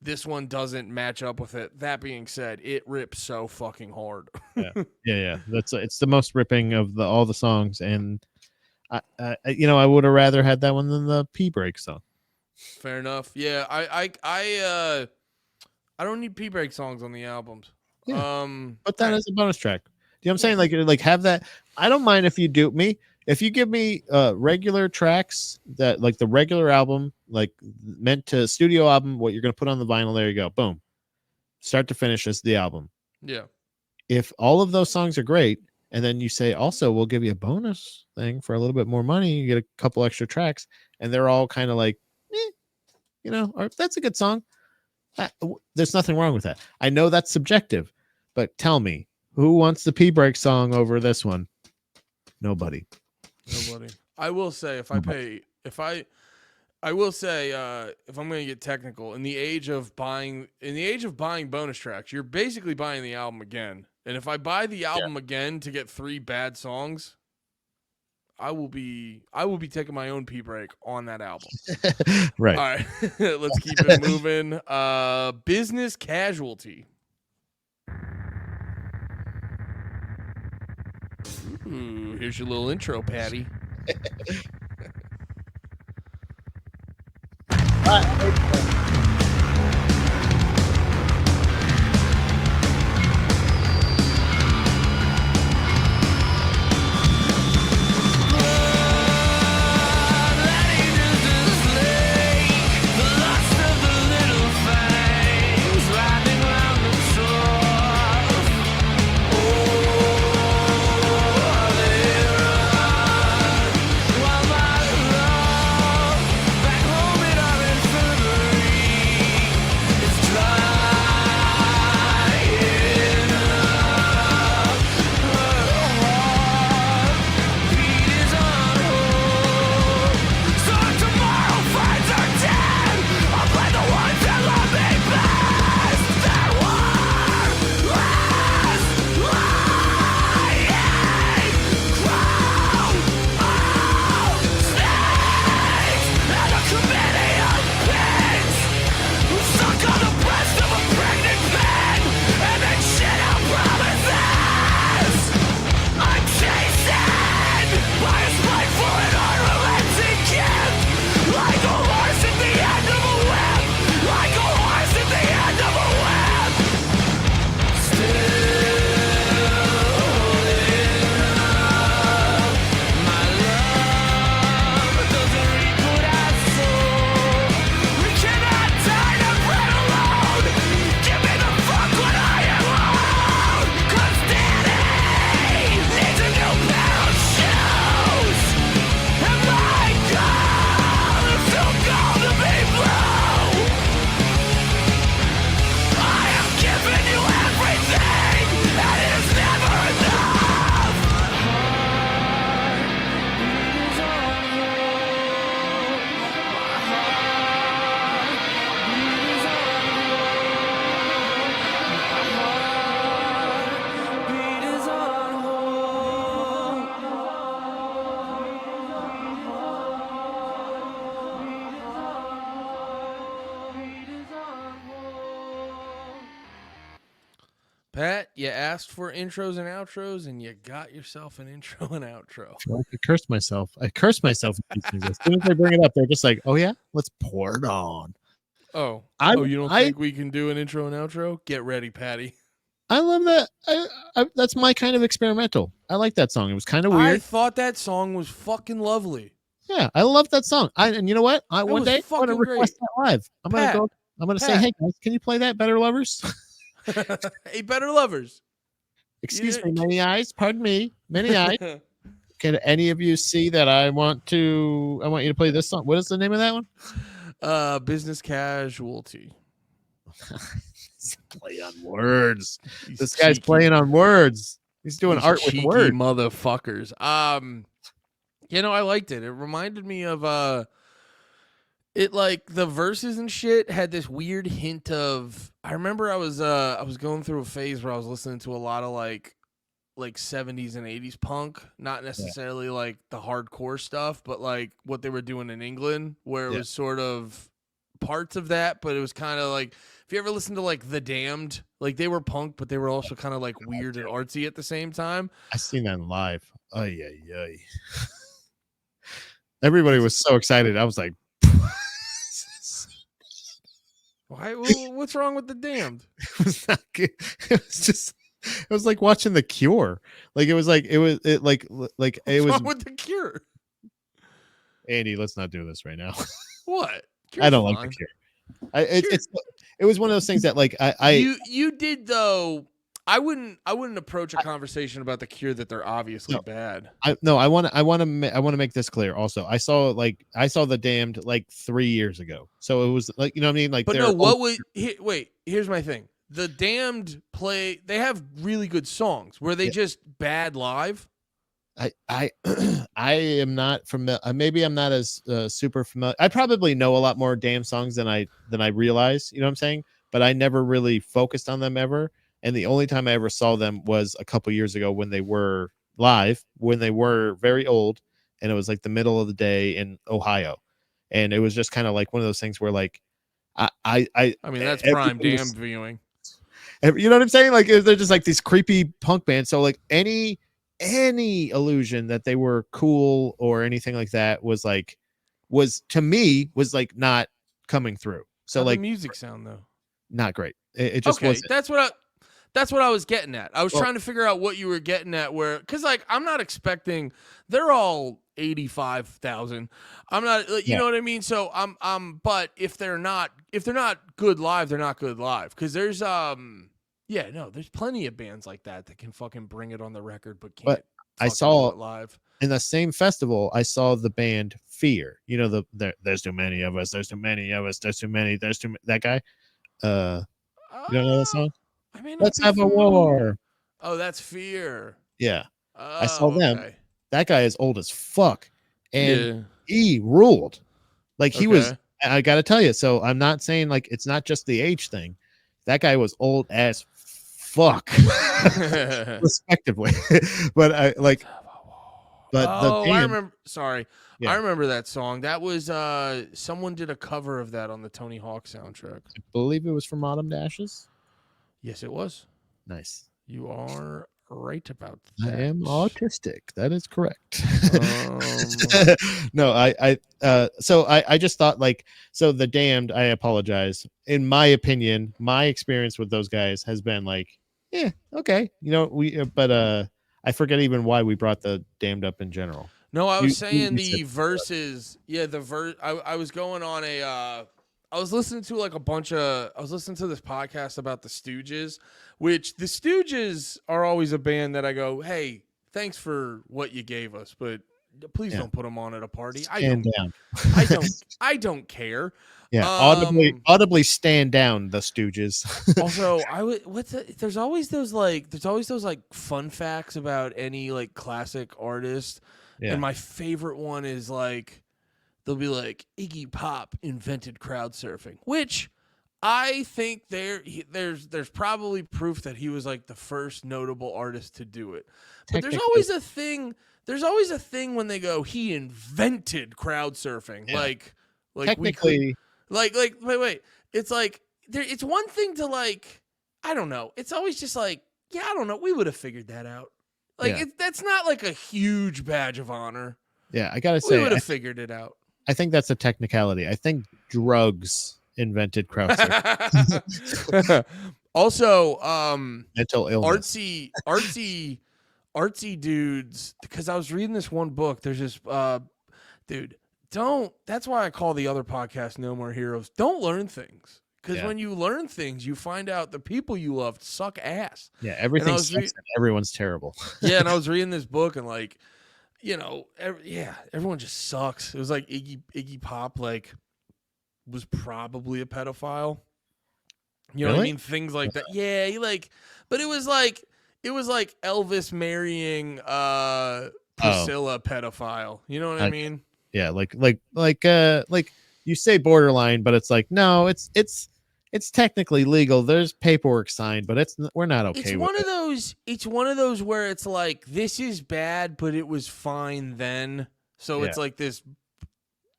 This one doesn't match up with it. That being said, it rips so fucking hard. Yeah. It's the most ripping of all the songs, and I would have rather had that one than the P break song. Fair enough. Yeah, I don't need P break songs on the albums. Yeah. But that is a bonus track. You know what I'm saying? Like have that. I don't mind if you dupe me. If you give me regular tracks that like the regular album, like meant to studio album, what you're gonna put on the vinyl, there you go. Boom. Start to finish is the album. Yeah. If all of those songs are great, and then you say also we'll give you a bonus thing for a little bit more money, you get a couple extra tracks, and they're all kind of like, or that's a good song. There's nothing wrong with that. I know that's subjective, but tell me, who wants the P break song over this one? Nobody. Nobody. I will say if I'm going to get technical, in the age of buying bonus tracks, you're basically buying the album again. And if I buy the album again to get 3 bad songs, I will be taking my own pee break on that album. Right. All right. Let's keep it moving. Business Casualty. Ooh, here's your little intro, Patty. While Pat, you asked for intros and outros, and you got yourself an intro and outro. I cursed myself. I cursed myself. As soon as they bring it up, they're just like, "Oh yeah, let's pour it on." Oh, I you don't I think we can do an intro and outro? Get ready, Patty. I love that. That's my kind of experimental. I like that song. It was kind of I weird. thought that song was fucking lovely. Yeah, I love that song. And you know what? One was day I'm gonna fucking request that live. I'm gonna Pat, go. I'm gonna say, Pat. "Hey guys, can you play that, Better Lovers?" Hey, Better Lovers. Excuse Yeah. me, many eyes. Pardon me, many eyes. Can any of you see that I want you to play this song? What is the name of that one? Business Casualty. Play on words. These This guy's cheeky- playing on words. He's doing these art with cheeky words. motherfuckers. I liked it. It reminded me of it, like the verses and shit had this weird hint of. I remember I was going through a phase where I was listening to a lot of like 70s and 80s punk, not necessarily like the hardcore stuff, but like what they were doing in England, where it was sort of parts of that, but it was kind of like, if you ever listen to like The Damned, like they were punk, but they were also kind of like weird and artsy at the same time. I seen that live. Ay, ay, ay. Everybody was so excited. I was like, Why? What's wrong with The Damned? it was not good. It was just, it was like watching The Cure. Like it was like What's was. wrong with The Cure? Andy, let's not do this right now. What? I don't like fine. The Cure. It was one of those things that like You did though. I wouldn't approach a conversation about The Cure that they're obviously bad. I want to make this clear. Also, I saw The Damned like 3 years ago, so it was like, you know what I mean. Like, But they're no, what old- would wait? Here's my thing. The Damned they have really good songs. Were they just bad live? I am not familiar. Maybe I'm not as super familiar. I probably know a lot more Damned songs than I realize. You know what I'm saying? But I never really focused on them ever. And the only time I ever saw them was a couple years ago when they were live, when they were very old, and it was like the middle of the day in Ohio, and it was just kind of like one of those things where like I mean, that's everybody prime was- Damned viewing. you know what I'm saying? Like they're just like these creepy punk bands. So like any illusion that they were cool or anything like that was to me not coming through. So How'd like the music sound though. not great. It just Okay, wasn't. that's what I was getting at. I was Well- trying to figure out what you were getting at, because like I'm not expecting they're all 85,000. I'm not, you know what I mean. So but if they're not good live, they're not good live. Because there's there's plenty of bands like that can fucking bring it on the record, but can't. But I fucking saw- do it live. In the same festival, I saw the band Fear. You know there's too many of us. There's too many of us. There's too many. That guy. You don't know that song? I may not Let's be have a familiar. war. Oh, that's Fear. Yeah, I saw them. That guy is old as fuck, and he ruled. Like he was. Okay. I got to tell you. So I'm not saying like it's not just the age thing. That guy was old as fuck, respectively. But I like. But oh, the I band, remember. Sorry, Yeah. I remember that song. That was someone did a cover of that on the Tony Hawk soundtrack. I believe it was from Autumn Dashes. Yes, it was. Nice. You are right about I that. am autistic. That is correct. Um, No, I just thought like, so The Damned, I apologize. In my opinion, my experience with those guys has been like, yeah, okay. You know, but I forget even why we brought The Damned up in general. No, I was You saying the said- verses. Yeah, the verse. I was going on a. I was listening to like a bunch of. I was listening to this podcast about the Stooges, which the Stooges are always a band that I go, hey, thanks for what you gave us, but please Yeah. don't put them on at a party. Stand down. I don't care. Yeah, Um, audibly stand down, the Stooges. Also, there's always those like fun facts about any like classic artist. Yeah. And my favorite one is like they'll be like Iggy Pop invented crowd surfing, which I think there's probably proof that he was like the first notable artist to do it. But there's Technically- always a thing. There's always a thing when they go he invented crowd surfing. Yeah. Like we could, Technically, like wait. It's like it's one thing to like I don't know. It's always just like, yeah, I don't know. We would have figured that out. Like Yeah. that's not like a huge badge of honor. Yeah, I gotta We say, would have figured it out. I think that's a technicality. I think drugs invented Krautzer. Also, Mental illness. artsy dudes. Because I was reading this one book. There's this dude. That's why I call the other podcast No More Heroes. Don't learn things. Because Yeah. when you learn things, you find out the people you loved suck ass. Yeah, everything was sucks and everyone's terrible. Yeah, and I was reading this book and like, everyone just sucks. It was like Iggy Pop like was probably a pedophile. You know what I Really? mean? Things like that. Yeah, but it was like Elvis marrying Priscilla pedophile. You know what I mean? Yeah, like you say borderline, but it's like no, it's technically legal. There's paperwork signed, but we're not okay It's with one it. of those. It's one of those where it's like this is bad, but it was fine then. So it's Yeah. like this.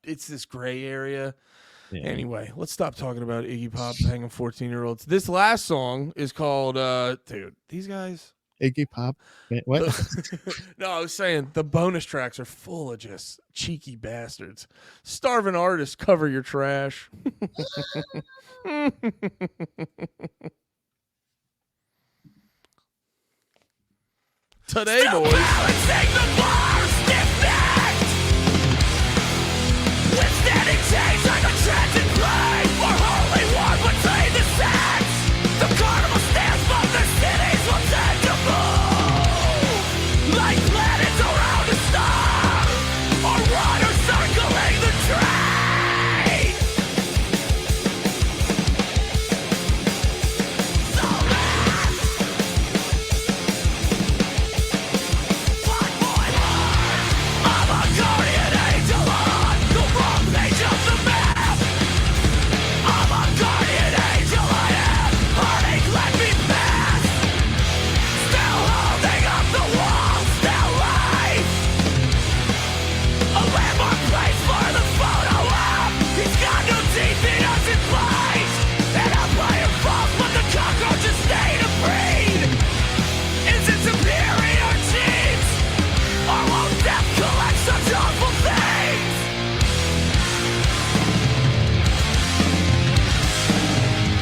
It's this gray area. Yeah. Anyway, let's stop talking about Iggy Pop hanging 14-year-olds. This last song is called dude, these guys. Iggy Pop. What? No, I was saying the bonus tracks are full of just cheeky bastards. Starving artists, cover your trash. Today, boys. Balancing the bar, stiff-necked. Withstanding change like a transit plane. Or holy war between the sects. The carnival stands, but the cities will tend to move. Like planets around a star. Or water circling the train. So let's fight for life. I'm a guardian angel on the wrong page of the map. I'm a guardian angel, I am. Heartache, let me pass. Still holding up the wall, still life. A landmark place for the photo op. He's got no teeth, he doesn't bite. And I'm playing false, but the cockroaches stay to breed. Is it superior genes? Or won't death collect such awful things?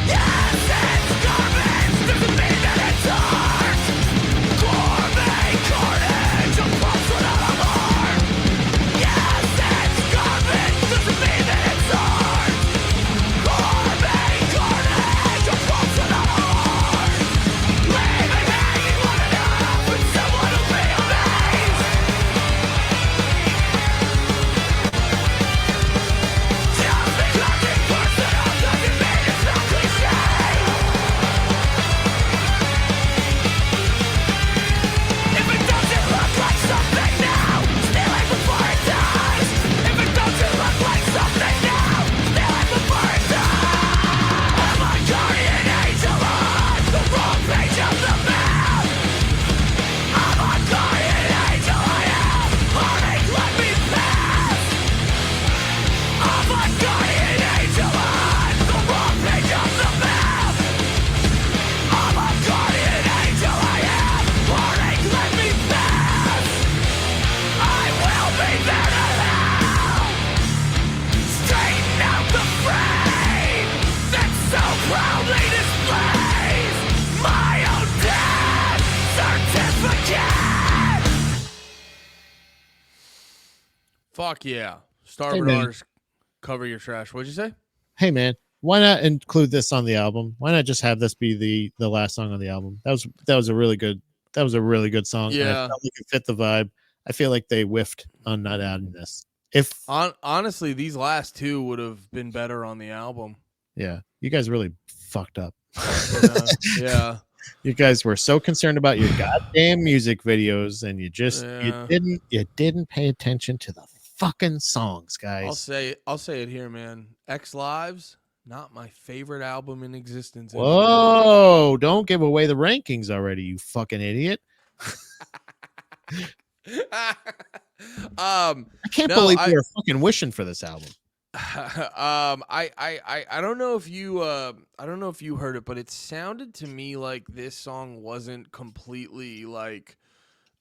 Yes, it's garbage, doesn't mean that it's art. Gourmet carnage, a pulse without a heart. Yes, it's garbage, doesn't mean that it's art. Gourmet carnage, a pulse without a heart. Leaving hanging one enough, and someone will be amazed. Just because it's personal doesn't mean it's not cliche. If it doesn't look like something now, steal it before it dies. If it doesn't look like something now, steal it before it dies. I'm a guardian angel on the wrong page of the map. I'm a guardian angel, I am. Heartache, let me pass. I'm a guardian angel on the wrong page of the map. I'm a guardian angel, I am. Heartache, let me pass. I will be there to help. Straighten out the frame that so proudly displays my own death certificate. Fuck yeah. Starboard man. artists, cover your trash. What'd you say? Hey man, why not include this on the album? Why not just have this be the last song on the album? That was a really good song. and I Yeah. felt like it fit the vibe. I feel like they whiffed on not adding this. If Honestly, these last two would have been better on the album. yeah, you guys really fucked up. Yeah. You guys were so concerned about your goddamn music videos, and you just Yeah. you didn't pay attention to the fucking songs, guys. I'll say it here, man. X Lives, not my favorite album in existence. Whoa! Don't give away the rankings already, you fucking idiot. um, I can't No, believe I- you were fucking wishing for this album. I don't know if you I don't know if you heard it, but it sounded to me like this song wasn't completely like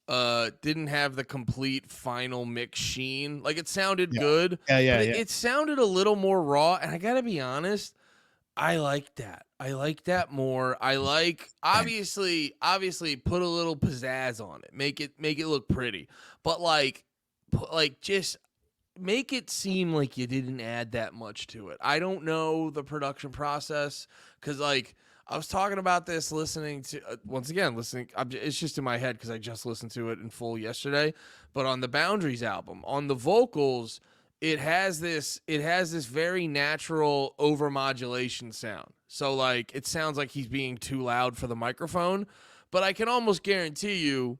didn't have the complete final mix sheen. Like it sounded Yeah. good, Yeah, but it sounded a little more raw. And I gotta be honest, I like that. I like that more. I like obviously put a little pizzazz on it. Make it look pretty. But like just make it seem like you didn't add that much to it. I don't know the production process cuz like I was talking about this listening to once again listening it's just in my head cuz I just listened to it in full yesterday, but on the Boundaries album, on the vocals, it has this very natural overmodulation sound. So like it sounds like he's being too loud for the microphone, but I can almost guarantee you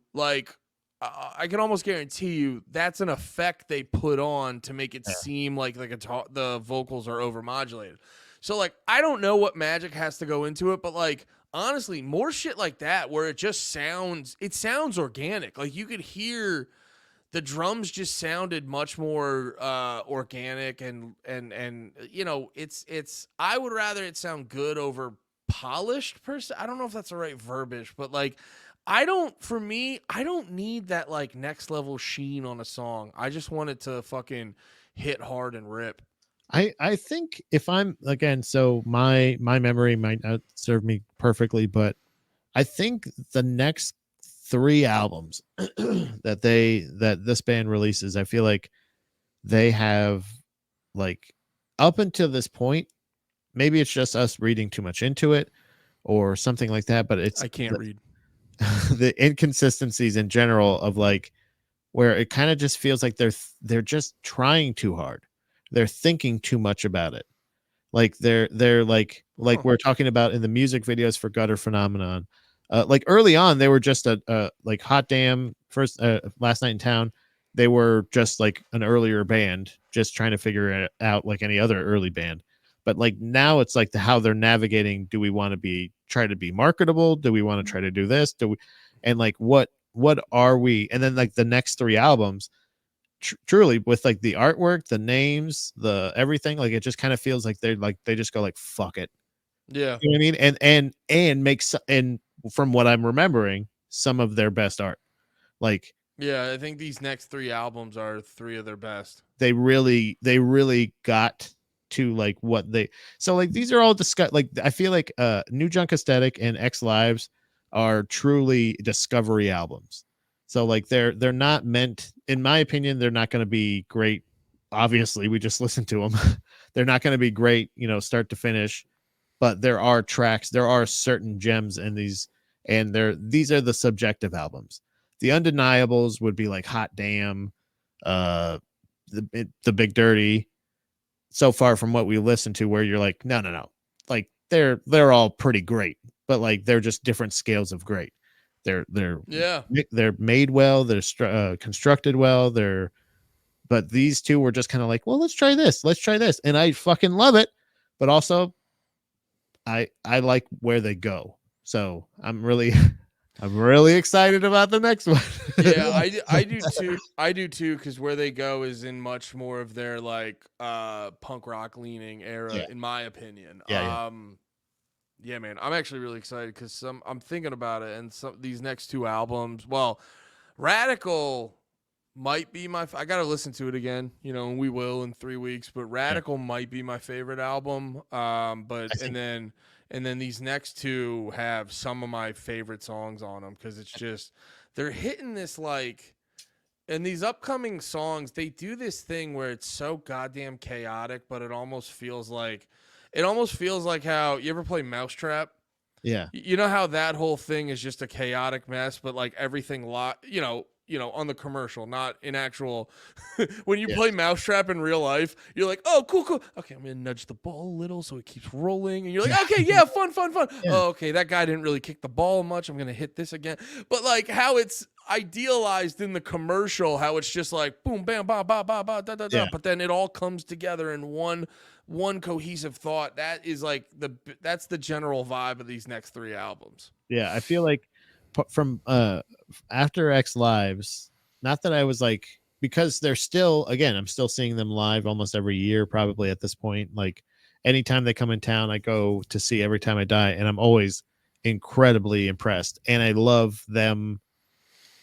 that's an effect they put on to make it seem like the vocals are overmodulated. So like I don't know what magic has to go into it, but like honestly, more shit like that where it sounds organic. Like you could hear the drums just sounded much more organic and you know it's I would rather it sound good over polished per se. I don't know if that's the right verbiage, but like I don't need that like next level sheen on a song. I just want it to fucking hit hard and rip. I think if I'm again, so my memory might not serve me perfectly, but I think the next 3 albums that this band releases, I feel like they have like up until this point, maybe it's just us reading too much into it or something like that, but it's I can't read. the inconsistencies in general of like where it kind of just feels like they're just trying too hard. They're thinking too much about it. Like they're like we're talking about in the music videos for Gutter Phenomenon. Like early on, they were just a like Hot Damn first Last Night in Town. They were just like an earlier band, just trying to figure it out like any other early band. But like now it's like how they're navigating. Do we want to try to be marketable? Do we want to try to do this? And like what are we? And then like the next 3 albums, truly with like the artwork, the names, the everything, like it just kind of feels like they just go like fuck it. Yeah. You know what I mean? And makes and from what I'm remembering, some of their best art. Like Yeah, I think these next 3 albums are 3 of their best. they really got to like what they so like these are all discussed. Like I feel like New Junk Aesthetic and X Lives are truly discovery albums. So like they're not meant, in my opinion, they're not going to be great. Obviously, we just listened to them. They're not going to be great, you know, start to finish. But there are tracks, there are certain gems in these, and these are the subjective albums. The undeniables would be like Hot Damn, the Big Dirty. So far from what we listened to, where you're like, no, like they're all pretty great, but like they're just different scales of great. They're made well, they're constructed well, but these 2 were just kind of like, well, let's try this, and I fucking love it, but also I like where they go, so I'm really excited about the next one. Yeah, I do too. I do too, because where they go is in much more of their like punk rock leaning era, in my opinion. Yeah, man, I'm actually really excited because I'm thinking about it, and these next 2 albums. Well, Radical might be I gotta listen to it again, you know, and we will in 3 weeks. But Radical might be my favorite album. And then these next 2 have some of my favorite songs on them because it's just they're hitting this like. And these upcoming songs, they do this thing where it's so goddamn chaotic, but it almost feels like how you ever play Mousetrap? Yeah. You know how that whole thing is just a chaotic mess, but like everything you know, on the commercial, not in actual. When you play Mousetrap in real life, you're like, oh, cool. Okay, I'm gonna nudge the ball a little so it keeps rolling, and you're like, okay, yeah, fun. Yeah. Oh, okay, that guy didn't really kick the ball much. I'm gonna hit this again. But like how it's idealized in the commercial, how it's just like boom, bam, ba, ba, ba, ba, da, da, da. Yeah. But then it all comes together in one cohesive thought. That is like that's the general vibe of these next 3 albums. Yeah, I feel like from after X Lives, not that I was like because they're still, again, I'm still seeing them live almost every year, probably at this point. Like anytime they come in town, I go to see Every Time I Die, and I'm always incredibly impressed. And I love them,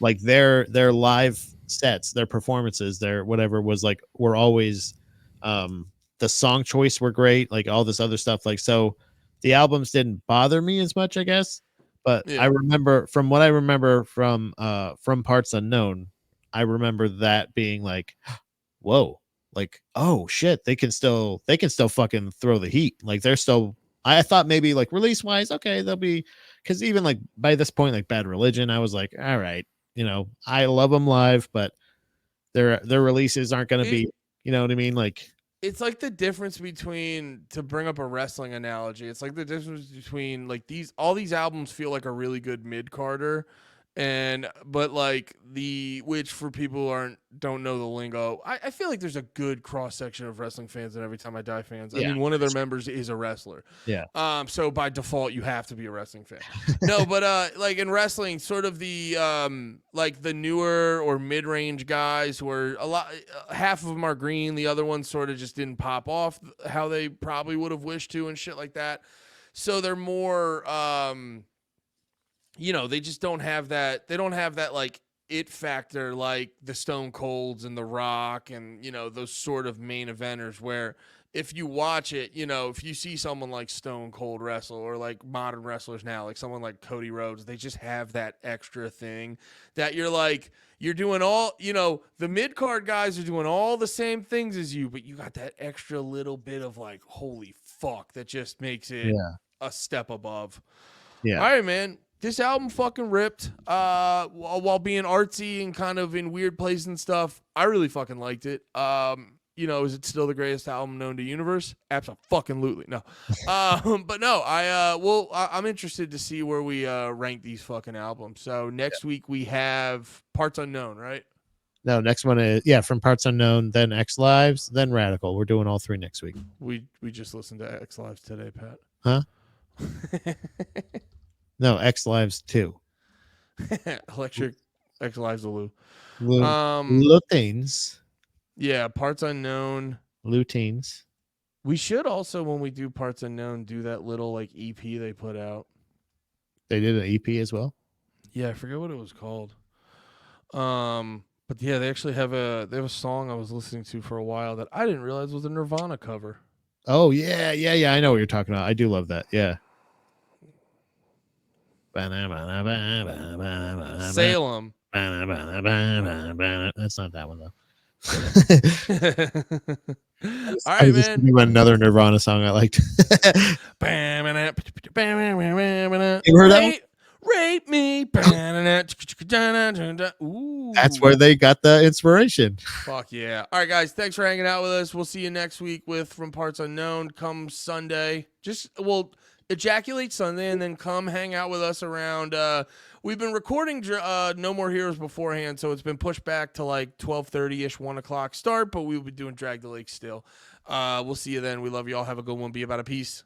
like their live sets, their performances, their whatever was like, were always the song choice were great, like all this other stuff. Like, so the albums didn't bother me as much, I guess. But Yeah. I remember, from what I remember from Parts Unknown, I remember that being like, whoa, like, oh shit, they can still fucking throw the heat. Like they're still, I thought maybe like release wise, okay, they'll be, because even like by this point, like Bad Religion, I was like, all right, you know, I love them live, but their releases aren't going to be, you know what I mean? Like, It's like the difference between, to bring up a wrestling analogy, it's like the difference between like all these albums feel like a really good mid-carder, but like which for people who don't know the lingo, I feel like there's a good cross section of wrestling fans and Every Time I Die fans. I Yeah. mean, one of their members is a wrestler. Yeah. So by default you have to be a wrestling fan. No, but like in wrestling, sort of the like the newer or mid-range guys who are half of them are green, the other ones sort of just didn't pop off how they probably would have wished to and shit like that. So they're more you know, they just don't have that. They don't have that like it factor like the Stone Colds and the Rock and, you know, those sort of main eventers where if you watch it, you know, if you see someone like Stone Cold wrestle or like modern wrestlers now, like someone like Cody Rhodes, they just have that extra thing that you're like, you're doing all, you know, the mid-card guys are doing all the same things as you, but you got that extra little bit of like, holy fuck, that just makes it a step above. yeah. All right, man. This album fucking ripped. While being artsy and kind of in weird places and stuff, I really fucking liked it. You know, is it still the greatest album known to the universe? Absolutely no. But no, I'm interested to see where we rank these fucking albums. So next week we have Parts Unknown, right? No, next one is from Parts Unknown, then X Lives, then Radical. We're doing all three next week. We just listened to X Lives today, Pat. Huh? No, X Lives 2. Electric X Lives Lou. Lutines. Yeah, Parts Unknown. Lutines. We should also, when we do Parts Unknown, do that little like EP they put out. They did an EP as well. Yeah, I forget what it was called. But yeah, they actually have a song I was listening to for a while that I didn't realize was a Nirvana cover. Oh yeah. I know what you're talking about. I do love that. Yeah. Salem. That's not that one though. All right, man. Another Nirvana song I liked. You heard that one? Rape me. Ooh. That's where they got the inspiration. Fuck yeah. All right, guys. Thanks for hanging out with us. We'll see you next week with From Parts Unknown. Come Sunday. We'll ejaculate Sunday and then come hang out with us around. We've been recording No More Heroes beforehand, so it's been pushed back to like 12:30-ish, 1 o'clock start, but we'll be doing Drag the Lake still. We'll see you then. We love you all. Have a good one. Be about a peace.